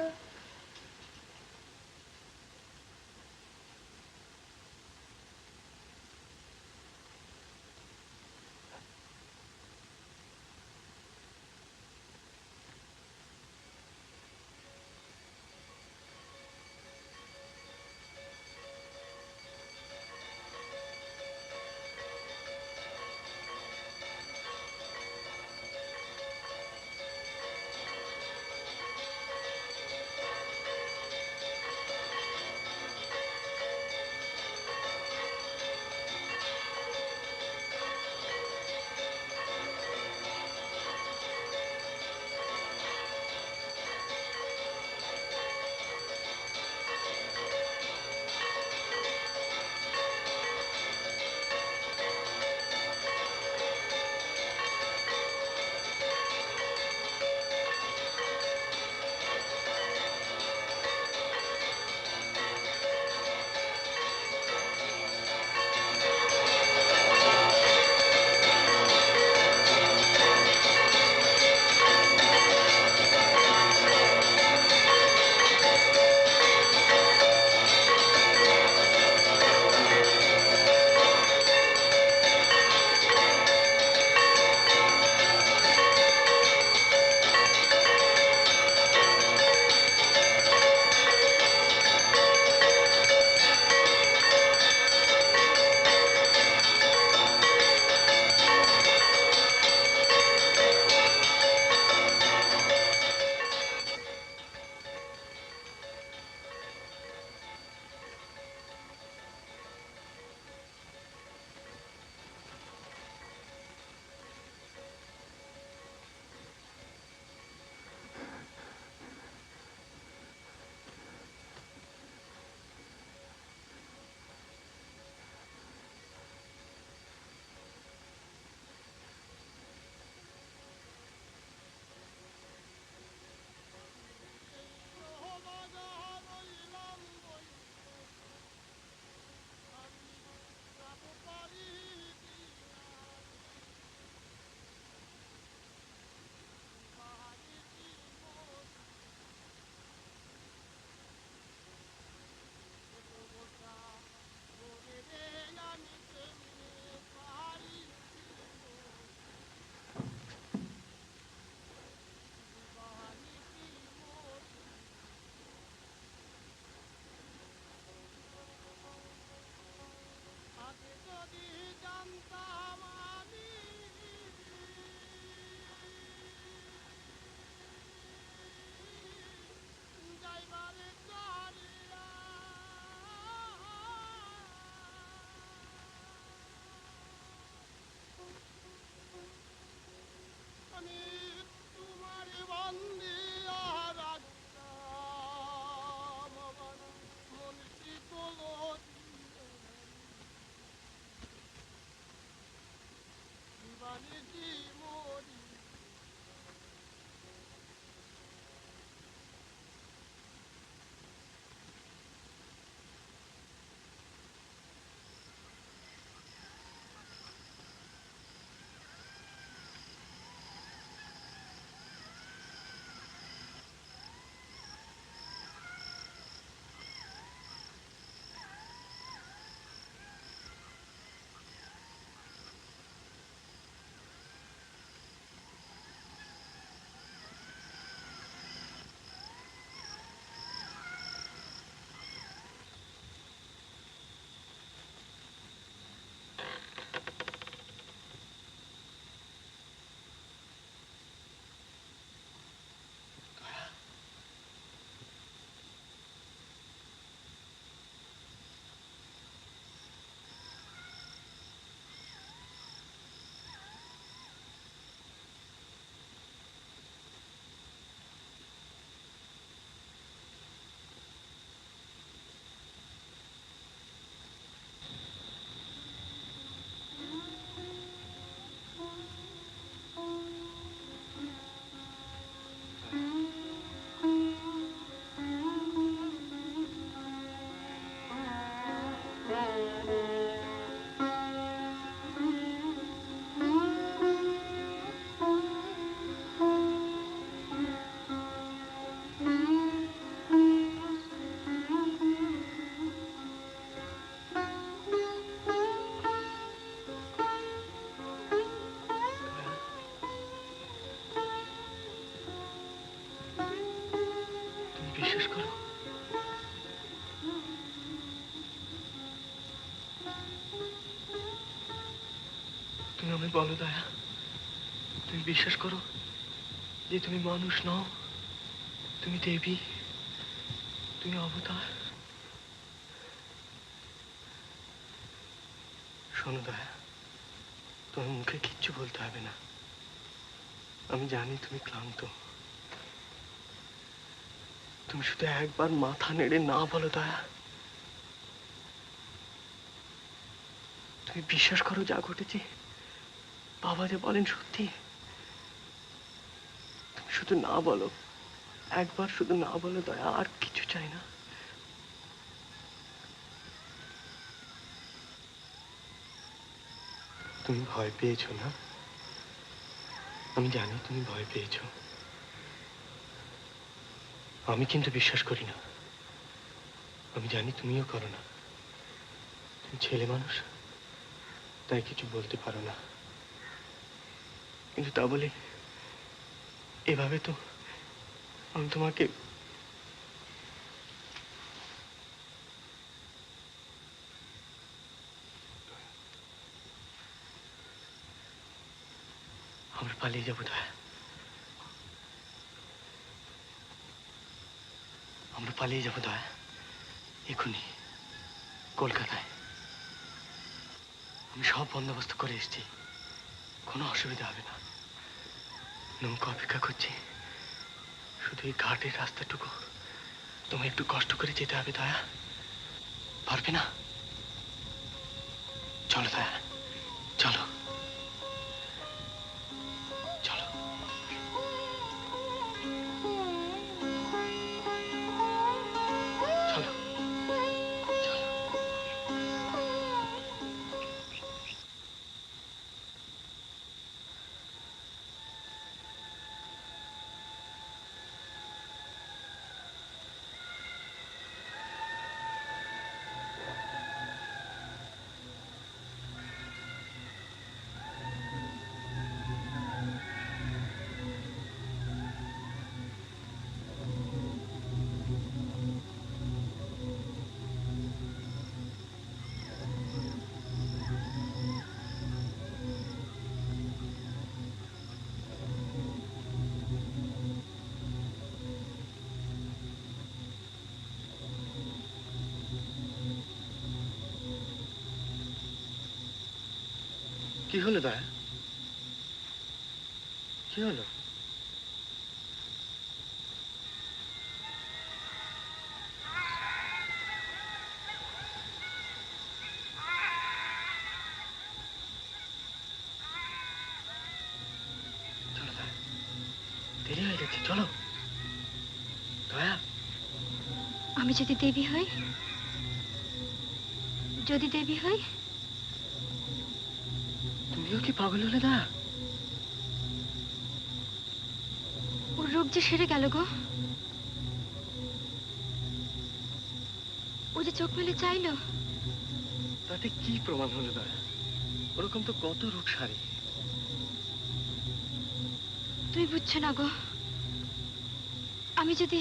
বিশ্বাস করো, তুমি আমায় বলো দয়া, তুমি বিশ্বাস করো যে তুমি মানুষ নও, তুমি দেবী, তুমি অবতার। শোনো দয়া, তোমার মুখে কিচ্ছু বলতে হবে না। আমি জানি তুমি ক্লান্ত। তুমি শুধু একবার মাথা নেড়ে না বলো দয়া। তুমি বিশ্বাস করো যা ঘটেছে বাবা যে বলেন সত্যি। তুমি শুধু না বলো, একবার শুধু না বলো দয়া, আর কিছু চাই না। তুমি ভয় পেয়েছো না? আমি জানি তুমি ভয় পেয়েছো। আমি কিন্তু বিশ্বাস করি না। আমি জানি তুমিও করো না। তুমি ছেলে মানুষ, তাই কিছু বলতে পারো না। কিন্তু তা বলে এভাবে তো আমি তোমাকে আমরা পালিয়ে যাবো দয়া। আমরা পালিয়ে যাবো দয়া, এখনই কলকাতায়। আমি সব বন্দোবস্ত করে এসেছি, কোনো অসুবিধা হবে না। নৌকা অপেক্ষা করছি, শুধু এই ঘাটের রাস্তাটুকু তোমায় একটু কষ্ট করে যেতে হবে দয়া। পারবে না? চলো দয়া, চলো চলো। চলো চলো। কি হলো দয়া? কি হলো? চলো দয়া, দেরি হয়ে যাচ্ছে, চলো দয়া। আমি যদি দেবী হই, যদি দেবী হই, তুমিও কি পাগল হলে দয়া? ওর রোগ যে সেরে গেল গো। ও যে চোখ মেলে চাইলো। তাতে কি প্রমাণ হলো দয়া? ওরকম তো কত রোগ সারে। তুমি বুঝছো না গো। আমি যদি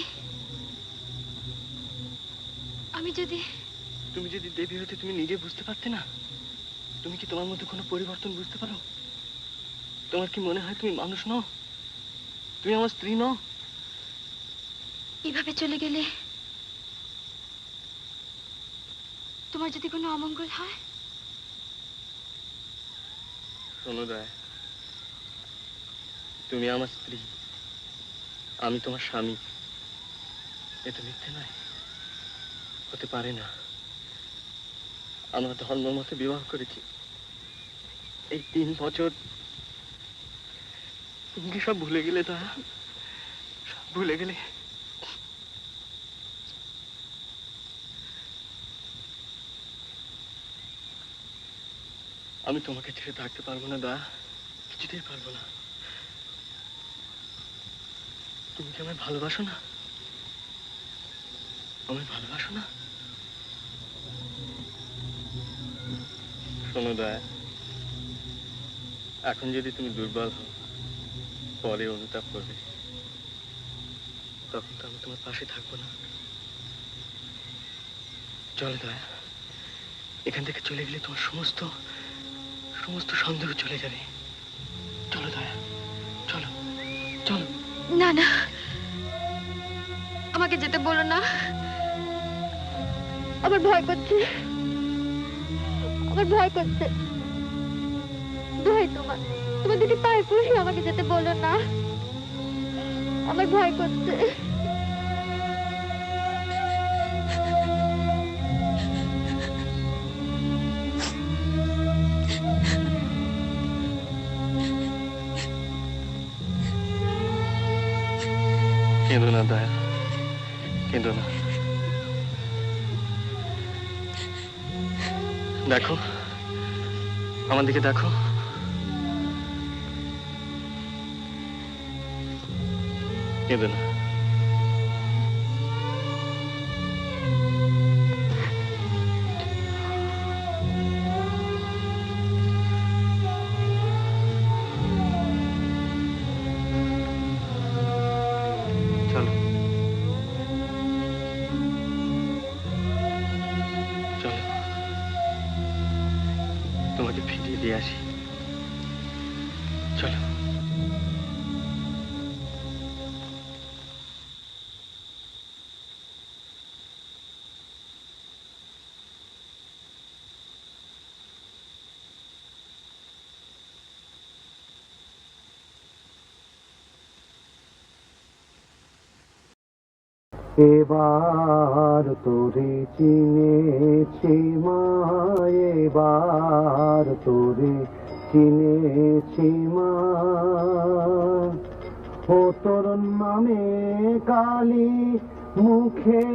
তুমি যদি দেবী হতে তুমি নিজে বুঝতে পারতে না? তুমি কি তোমার মধ্যে কোনো পরিবর্তন বুঝতে পারো? তোমার কি মনে হয় তুমি মানুষ নও? তুমি আমার স্ত্রী নও? এভাবে চলে গেলে তোমার যদি কোনো অমঙ্গল হয়? শোনো দয়া, তুমি আমার স্ত্রী, আমি তোমার স্বামী। এটা মিথ্যে নয়, হতে পারে না। আমরা ধর্ম মতে বিবাহ করেছি। এই 3 বছর তুমি কি সব ভুলে গেলে দয়া? সব ভুলে গেলে? আমি তোমাকে ছেড়ে থাকতে পারবো না দয়া, কিছুতেই পারবো না। তুমি কি আমায় ভালোবাসো না? আমায় ভালোবাসো না? শোনো দয়া, এখন যদি তুমি দুর্বল হও, পরে অনুতাপ করবে। তখন তো আমি তোমার পাশে থাকবো না। চলো দয়া, এখান থেকে চলে গেলে তোমার সমস্ত সমস্ত সন্দেহ চলে যাবে। চলো দয়া, চলো চলো। না না, আমাকে যেতে বলো না, আমার ভয় করছে, আমার ভয় করছে। ভয় তোমার দুটি পায়ে পড়ে আমাকে যেতে বলো না, আমার ভয় করছে। কেঁদো না দয়া, কেঁদো না। দেখো, আমার দিকে দেখো। কেঁদো না। চলো চলো, তোমাকে ফিরিয়ে দিয়ে আসি। চলো। এবার তোরে চিনেছি মা, এবার তোরে চিনেছি মা, ও তোর নামে কালী, মুখে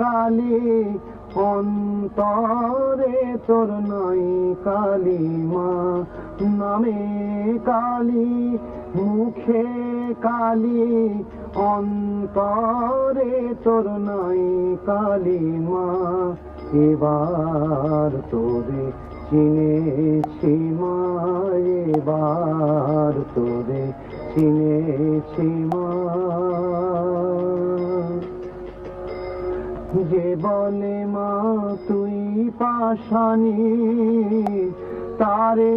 কালী, অন্তরে তোর নাই কালী মা। নামে কালী, মুখে কালী, অন্তরে তোর নাই কালী মা। এবার তোরে চিনেছি মা, এবার তোরে চিনেছি মা। যে বলে মা তুই পাষাণী, তারে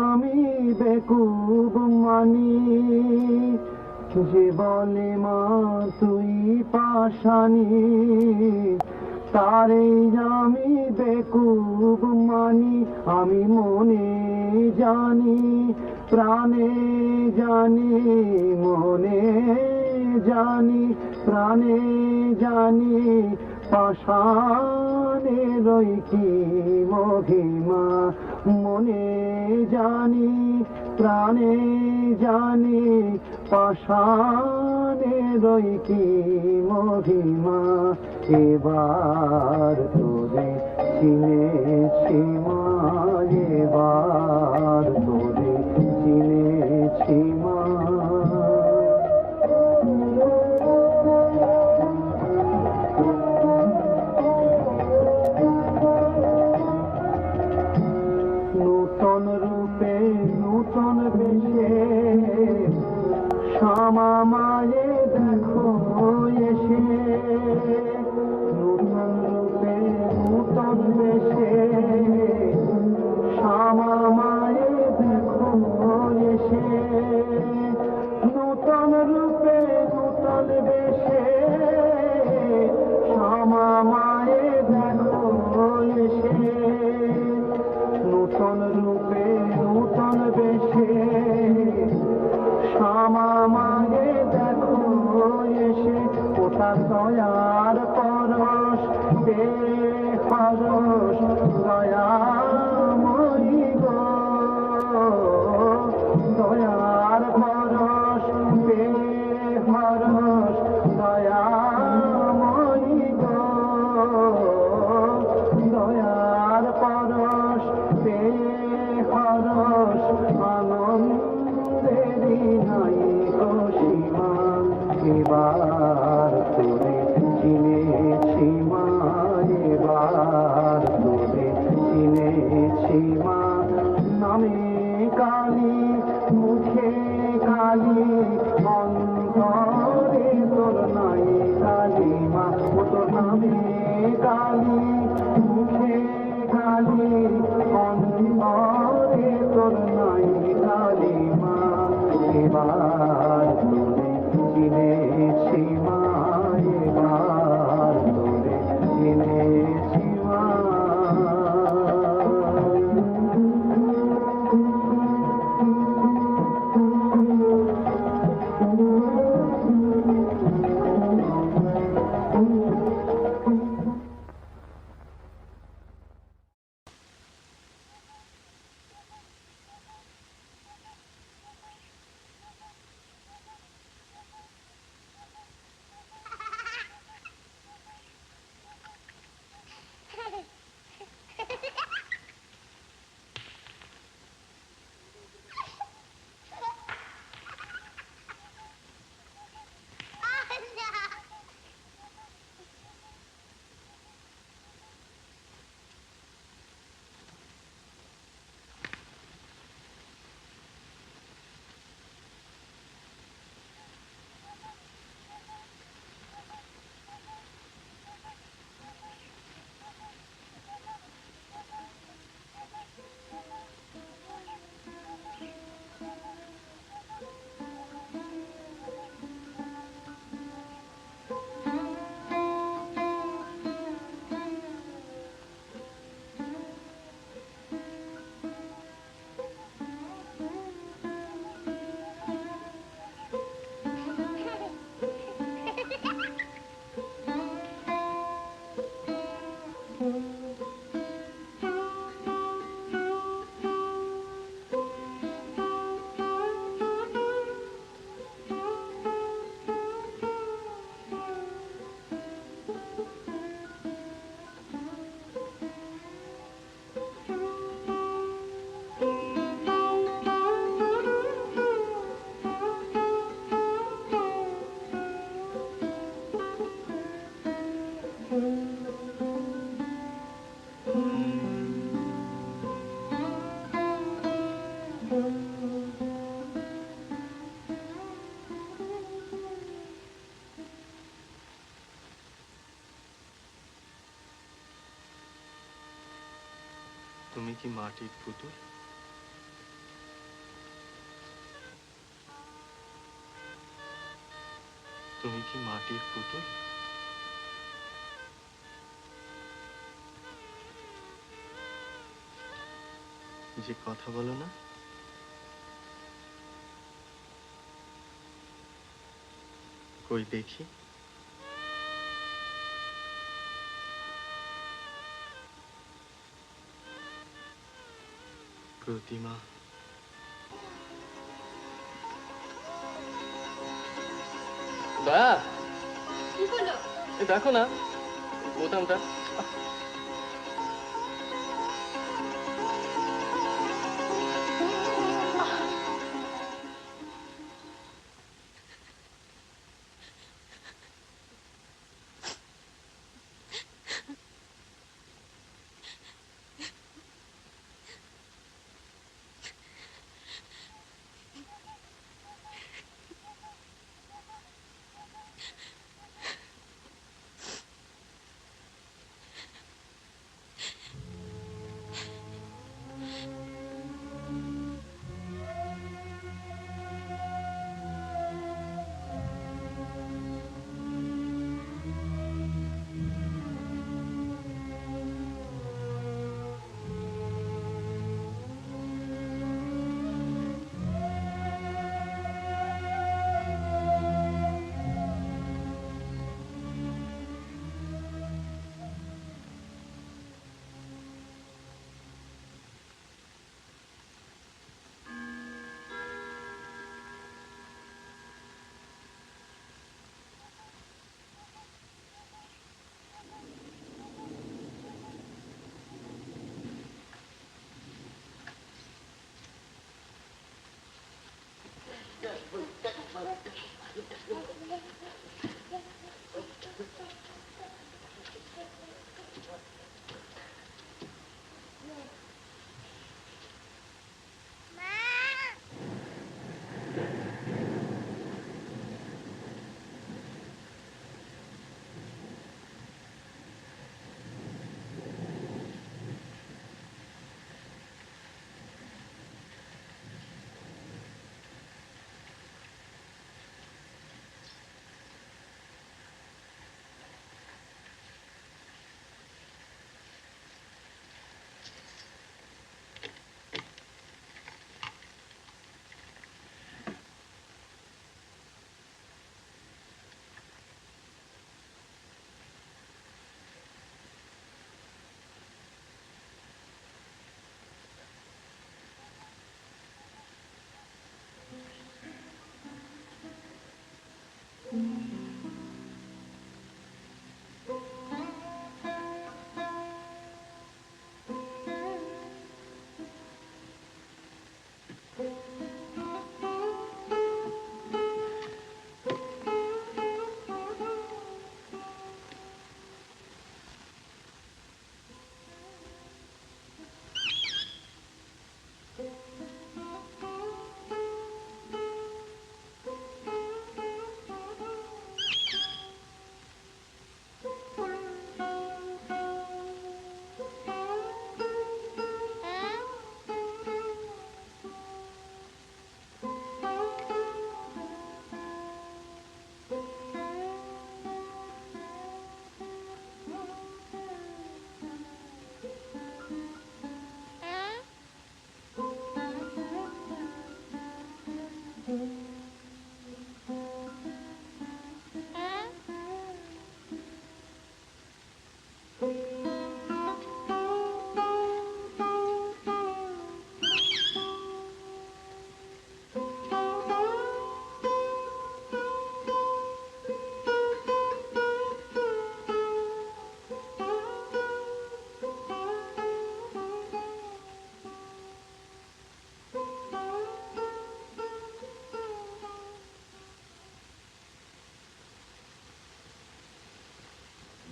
আমি বেকুব মানি। যে বলে মা তুই পাষাণী, তারে আমি বেকুব মানি। আমি মনে জানি, প্রাণে জানি, মনে জানি, প্রাণে জানি, পাষাণেরই কি মহিমা। মনে জানি, প্রাণে জানি, পাষাণেরই কি মহিমা। এবার তোরে চিনেছি মা, এবার তোরে চিনেছি মা। নূতন রূপে নূতন বেশে শ্যামা মায়ে দেখো এসে। নূতন রূপে নূতন বেশে শ্যামা মায়ে দেখো এসে। নূতন রূপে নূতন বেশে শ্যামা মায়ে দেখো এসে। নূতন রূপে নূতন বেশে শ্যামা মায়ে দেখো এসে। ওটা দয়ার পরশ বেপরশ দয়াময়ী গো। দয়ার পরশ বেপরশ দয়াময়ী গো। দয়ার পরশ বেপরশ আনন্দেরই নাই গো সীমা। এবার তোরে চিনেছি মা, এবার তোরে চিনেছি। নামে গালি মুখে গালি অন্তরে তোর নাই গালি মা এবার তোরে চিনেছি মা এবার তোরে চিনেছি মা তুমি কি মাটির পুতুল? তুমি কি মাটির পুতুল? যে কথা বলো না? কই দেখি। প্রতিমা। দয়া, কি হলো? এই দেখো না বোতামটা।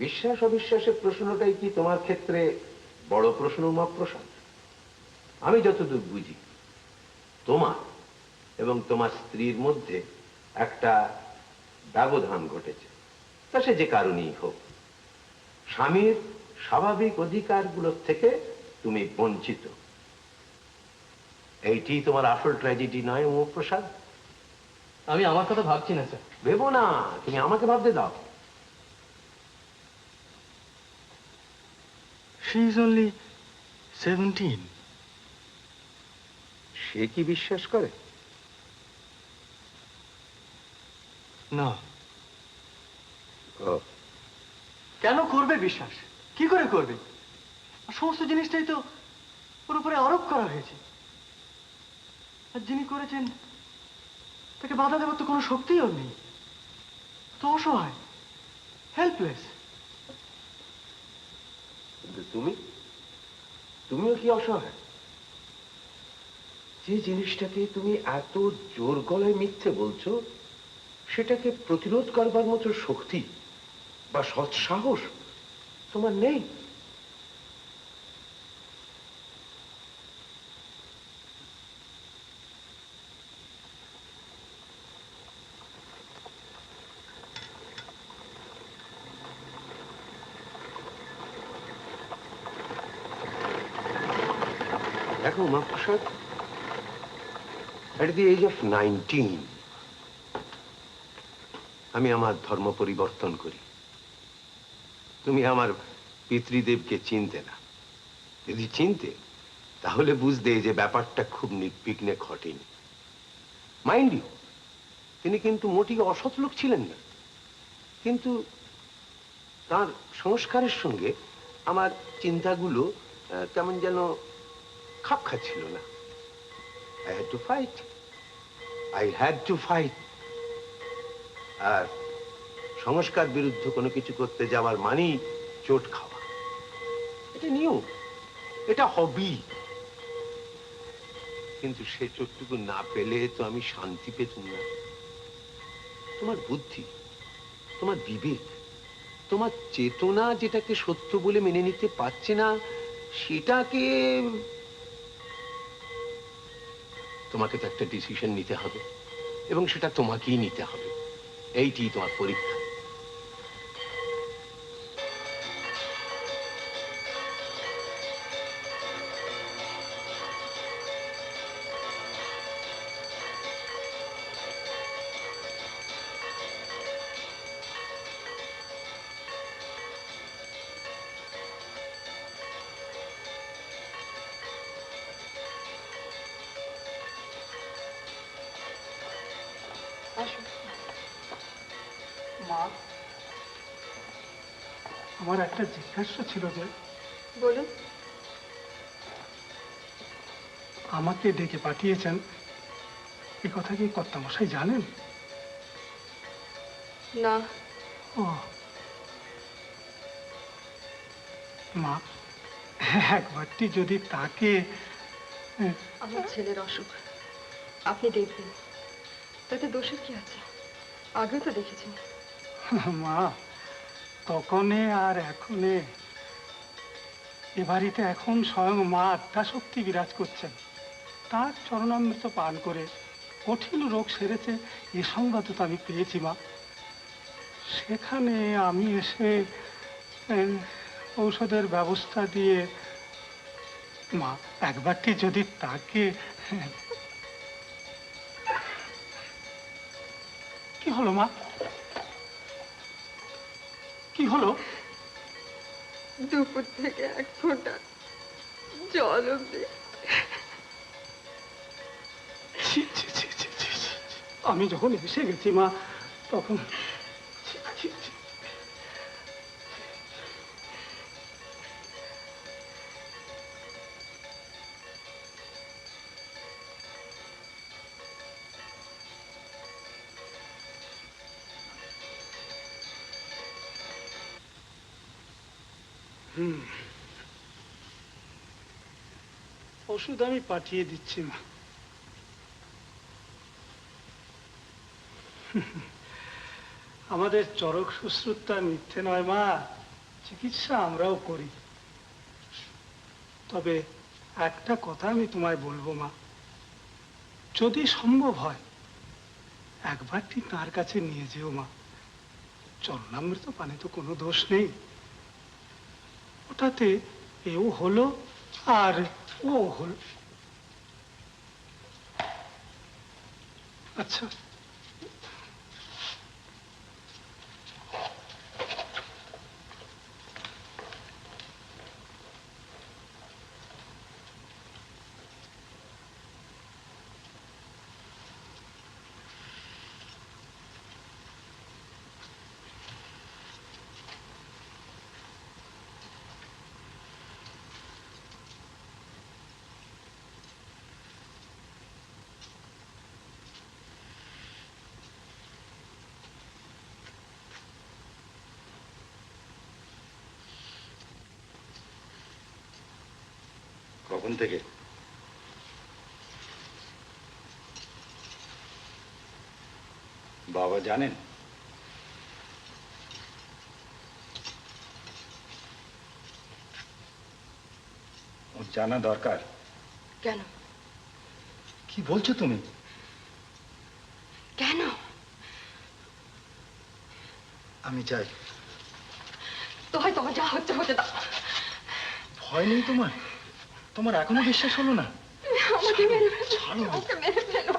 বিশ্বাস অবিশ্বাসের প্রশ্নটাই কি তোমার ক্ষেত্রে বড় প্রশ্ন মা প্রসাদ? আমি যতদূর বুঝি তোমার এবং তোমার স্ত্রীর মধ্যে একটা ব্যবধান ঘটেছে, তা সে যে কারণেই হোক। স্বামীর স্বাভাবিক অধিকারগুলোর থেকে তুমি বঞ্চিত। এইটি তোমার আসল ট্র্যাজেডি নয় উমাপ্রসাদ? আমি আমার কথা ভাবছি না স্যার। ভেবো না, তুমি আমাকে ভাবতে দাও। She is only 17. সে কি বিশ্বাস করে? না। ও, কেন করবে বিশ্বাস? কি করে করবে? আর সমস্ত জিনিসটাই তো ওর উপরে আরোপ করা হয়েছে। আর যিনি করেছেন তাকে বাধা দেওয়ার তো কোনো শক্তিই ওর নেই। তো অসহায়, হেল্পলেস। কিন্তু তুমিও কি অসহায়? যে জিনিসটাকে তুমি এত জোর গলায় মিথ্যে বলছো, সেটাকে প্রতিরোধ করবার মতো শক্তি বা সৎসাহস তোমার নেই। দেখো Umaprasad, at the age of 19 আমি আমার ধর্ম পরিবর্তন করি। তুমি আমার পিতৃদেবকে চিনতে না। যদি চিনতে তাহলে বুঝতে যে ব্যাপারটা খুব নির্বিঘ্নে ঘটেনি। মাইন্ড ইউ, তিনি কিন্তু মোটেই অসৎ লোক ছিলেন না, কিন্তু তার সংস্কারের সঙ্গে আমার চিন্তাগুলো কেমন যেন খাপ খাচ্ছিল না। I had to fight. আর সংস্কার বিরুদ্ধে কোনো কিছু করতে যাওয়ার মানেই চোট খাওয়া। এটা নিয়ম, এটা হবি। কিন্তু সে চোটটুকু না পেলে তো আমি শান্তি পেতাম না। তোমার বুদ্ধি, তোমার বিবেক, তোমার চেতনা যেটাকে সত্য বলে মেনে নিতে পারছে না, সেটাকে তোমাকে তো একটা ডিসিশন নিতে হবে, এবং সেটা তোমাকেই নিতে হবে। এইটি তোমার পরীক্ষা। মা, আমার একটা জিজ্ঞাসা ছিল যে, বলুন। আমাকে ডেকে পাঠিয়েছেন, এ কথা কি কর্তামশাই জানেন? না। ও মা, একবারটি যদি তাকে... আমার ছেলের অসুখ আপনি দেখবেন, তাতে দোষের কি আছে? আগেও তো দেখেছেন। মা, তখনে আর এখনে এ বাড়িতে এখন স্বয়ং মা আত্মাশক্তি বিরাজ করছেন। তার চরণামৃত পান করে কঠিন রোগ সেরেছে, এ সংবাদ তো আমি পেয়েছি মা। সেখানে আমি এসে ঔষধের ব্যবস্থা দিয়ে, মা একবারটি যদি তাকে... কি হলো মা? কি হলো? দুপুর থেকে এক ফোঁটা জল অব্দি। আমি যখন এসে গেছি মা, তখন... ওষুধ আমি পাঠিয়ে দিচ্ছি মা। আমাদের চরক শ্বশ্রুরটা মিথ্যে নয় মা। চিকিৎসা আমরাও করি। তবে একটা কথা আমি তোমায় বলবো মা, যদি সম্ভব হয় একবারটি তার কাছে নিয়ে যেও মা। চরণামৃত পানে তো কোনো দোষ নেই, ওটাতে এও হলো আর ও হলো। আচ্ছা, কখন থেকে? বাবা জানেন? ওর জানা দরকার। কেন? কি বলছো তুমি? কেন? আমি চাই। তোমার যা হচ্ছে হতে দাও। ভয় নেই তোমার? তোমার এখনো বিশ্বাস হলো না? আমাকে মেরে ফেলো, আমাকে মেরে ফেলো।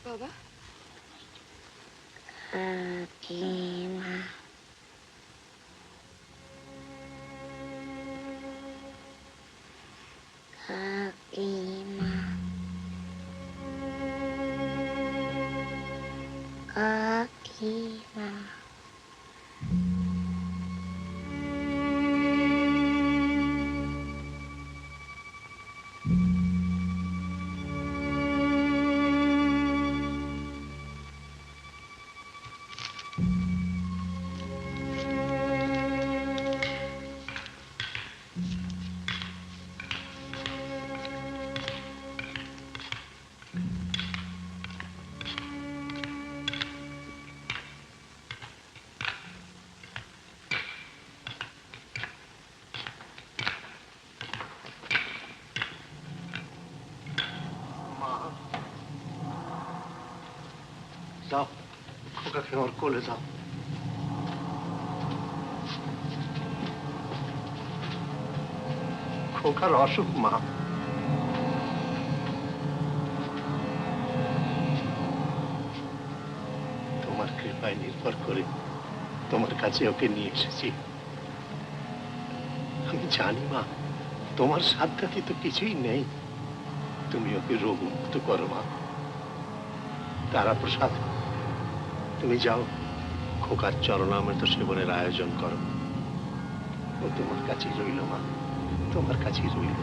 বাবা, কাকিমা, কাকিমা, কাকিমা। যাও, খোকাকে ওর কোলে যাও। খোকার অসুখ মা। তোমার কৃপায় নির্ভর করে তোমার কাছে ওকে নিয়ে এসেছি। আমি জানি মা, তোমার সাধ্যাতি তো কিছুই নেই। তুমি ওকে রোগ মুক্ত করো মা। তারা প্রসাদ, তুমি যাও, খোকার চরণামৃত সেবনের আয়োজন করো। ও তোমার কাছেই রইল মা, তোমার কাছেই রইল।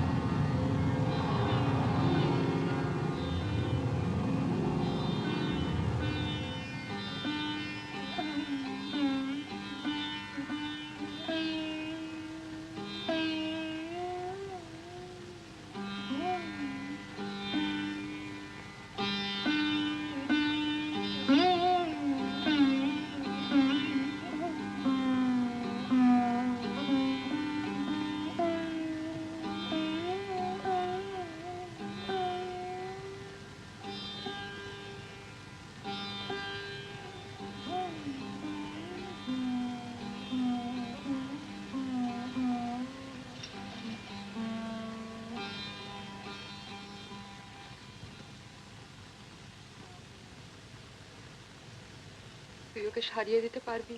তুই ওকে সারিয়ে দিতে পারবি?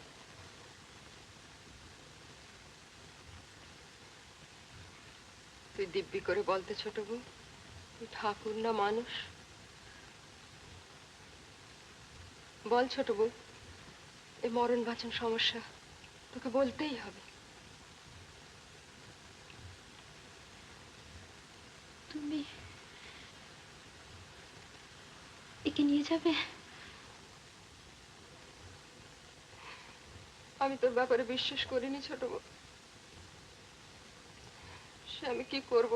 তুই দিব্যি করে বলতে ছোট বউ। তুই ঠাকুর না মানুষ? বল ছোট বউ, এ মরণ বাঁচন সমস্যা তোকে বলতেই হবে। তুমি একে নিয়ে যাবে? আমি তোর ব্যাপারে বিশ্বাস করিনি ছোট বউ। সে আমি কি করব,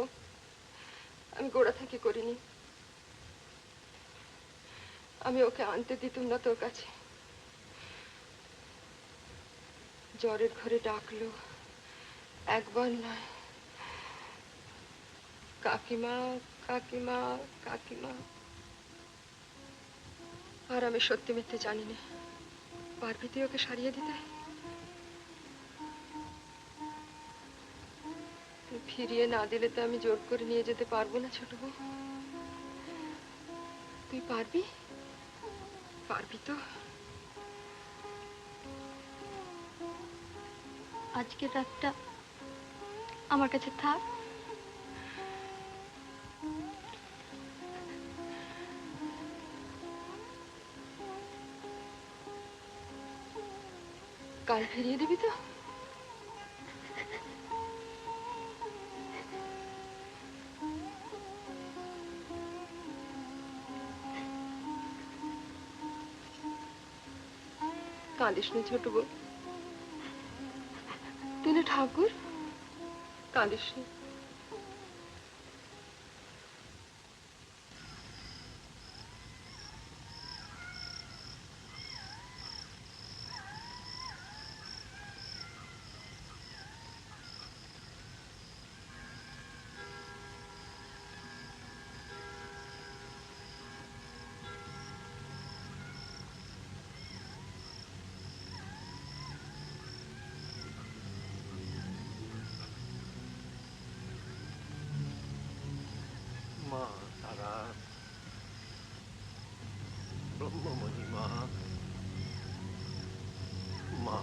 আমি গোড়া থেকে করিনি। আমি ওকে আনতে দিতুম না তোর কাছে। জ্বরের ঘরে ডাকলো, একবার নয়, কাকিমা কাকিমা কাকিমা। আর আমি সত্যি মিথ্যে জানি না। পারবি তুই ওকে সারিয়ে দিতে? তুই ফিরিয়ে না দিলে তো আমি জোর করে নিয়ে যেতে পারবো না ছোট বউ। তুই পারবি? পারবি তো? আজকের রাতটা আমার কাছে থাক। কাল ফিরিয়ে দিবি তো? কাঁদিস না ছোট বউ, তুই না ঠাকুর, কাঁদিস না। মা তারা, ব্রহ্মময়ী মা, মা।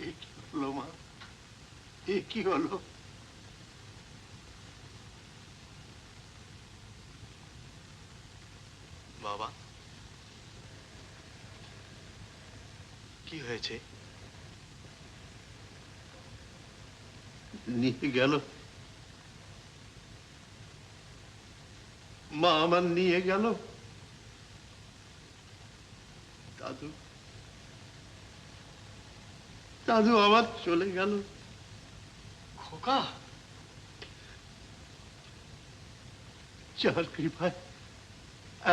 এ কি হলো মা? এ কি হলো? বাবা, কি হয়েছে? নিয়ে গেল মা, আমার নিয়ে গেল। দাদু, দাদু আমার চলে গেল। খোকা, যার কৃপায়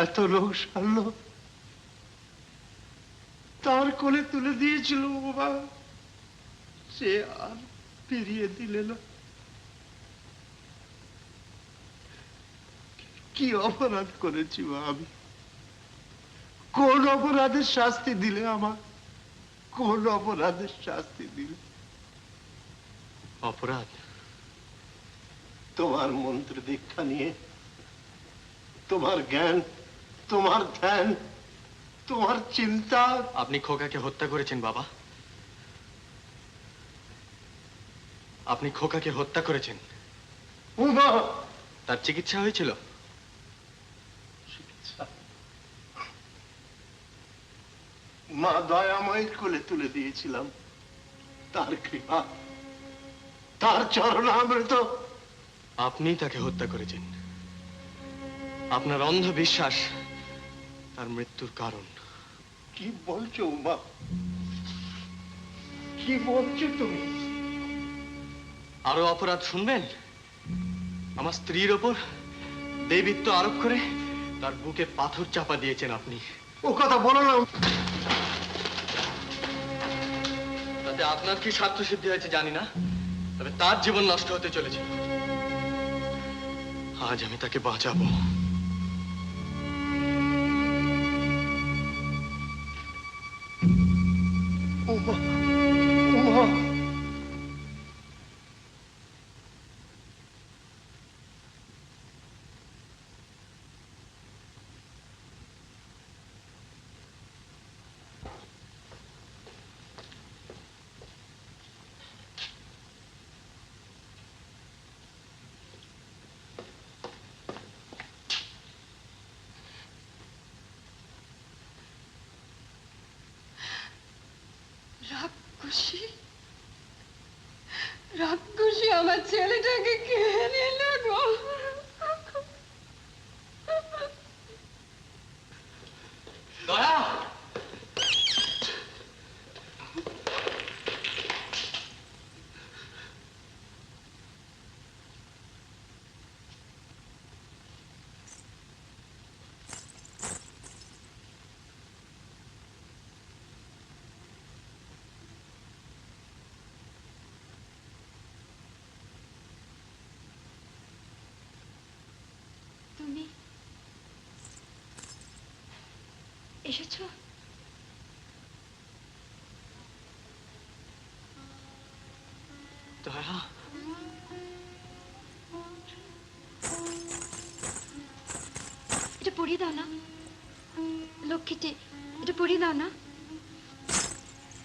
এত লোক সারলো, তার কোলে তুলে দিয়েছিল বাবা, সে আর ফিরিয়ে দিলে না। কি অপরাধ করেছি মা আমি? কোন অপরাধের শাস্তি দিলে আমার? কোন অপরাধের শাস্তি দিলে? অপরাধ? তোমার মন্ত্র দীক্ষা নিয়ে, তোমার জ্ঞান, তোমার ধ্যান, তোমার চিন্তা। আপনি খোকাকে হত্যা করেছেন বাবা। আপনি খোকাকে হত্যা করেছেন। উমা! তার চিকিৎসা হয়েছিল? মা দয়াময়ের কোলে তুলে দিয়েছিলাম। তার কৃপা, তার চরণামৃত। আপনি তাকে হত্যা করেছেন। আপনার অন্ধ বিশ্বাস তার মৃত্যুর কারণ। কি বলছো উমা? কি বলছো তুমি? আরো অপরাধ শুনবেন? আমার স্ত্রীর ওপর দেবীত্ব আরোপ করে তার বুকে পাথর চাপা দিয়েছেন আপনি। ও কথা বলো না। তাতে আপনার কি স্বার্থ সিদ্ধি হয়েছে জানি না, তবে তার জীবন নষ্ট হতে চলেছে। আজ আমি তাকে বাঁচাবো। উমা! উমা! রাক্ষসী, রাক্ষসী আমার ছেলেটাকে কেড়ে নিল গো। দয়া! তুমি এসেছো? দয়া! এটা পরিয়ে দাও না লক্ষ্মীটি, এটা পরিয়ে দাও না।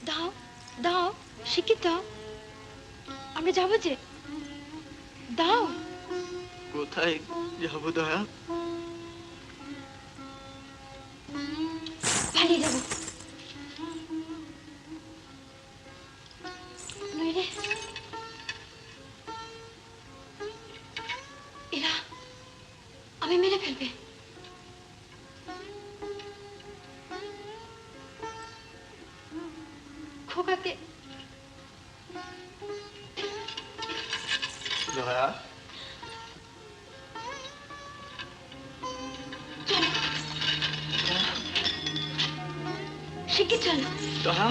দাও দাও, শিখিয়ে দাও, আমরা যাবো যে। দাও। কোথায় যাবো দয়া? পালিয়ে যাবো। নইলে এরা আমি মেরে ফেলবে। খোকাকে দয়া! শিখে চলো। দয়া!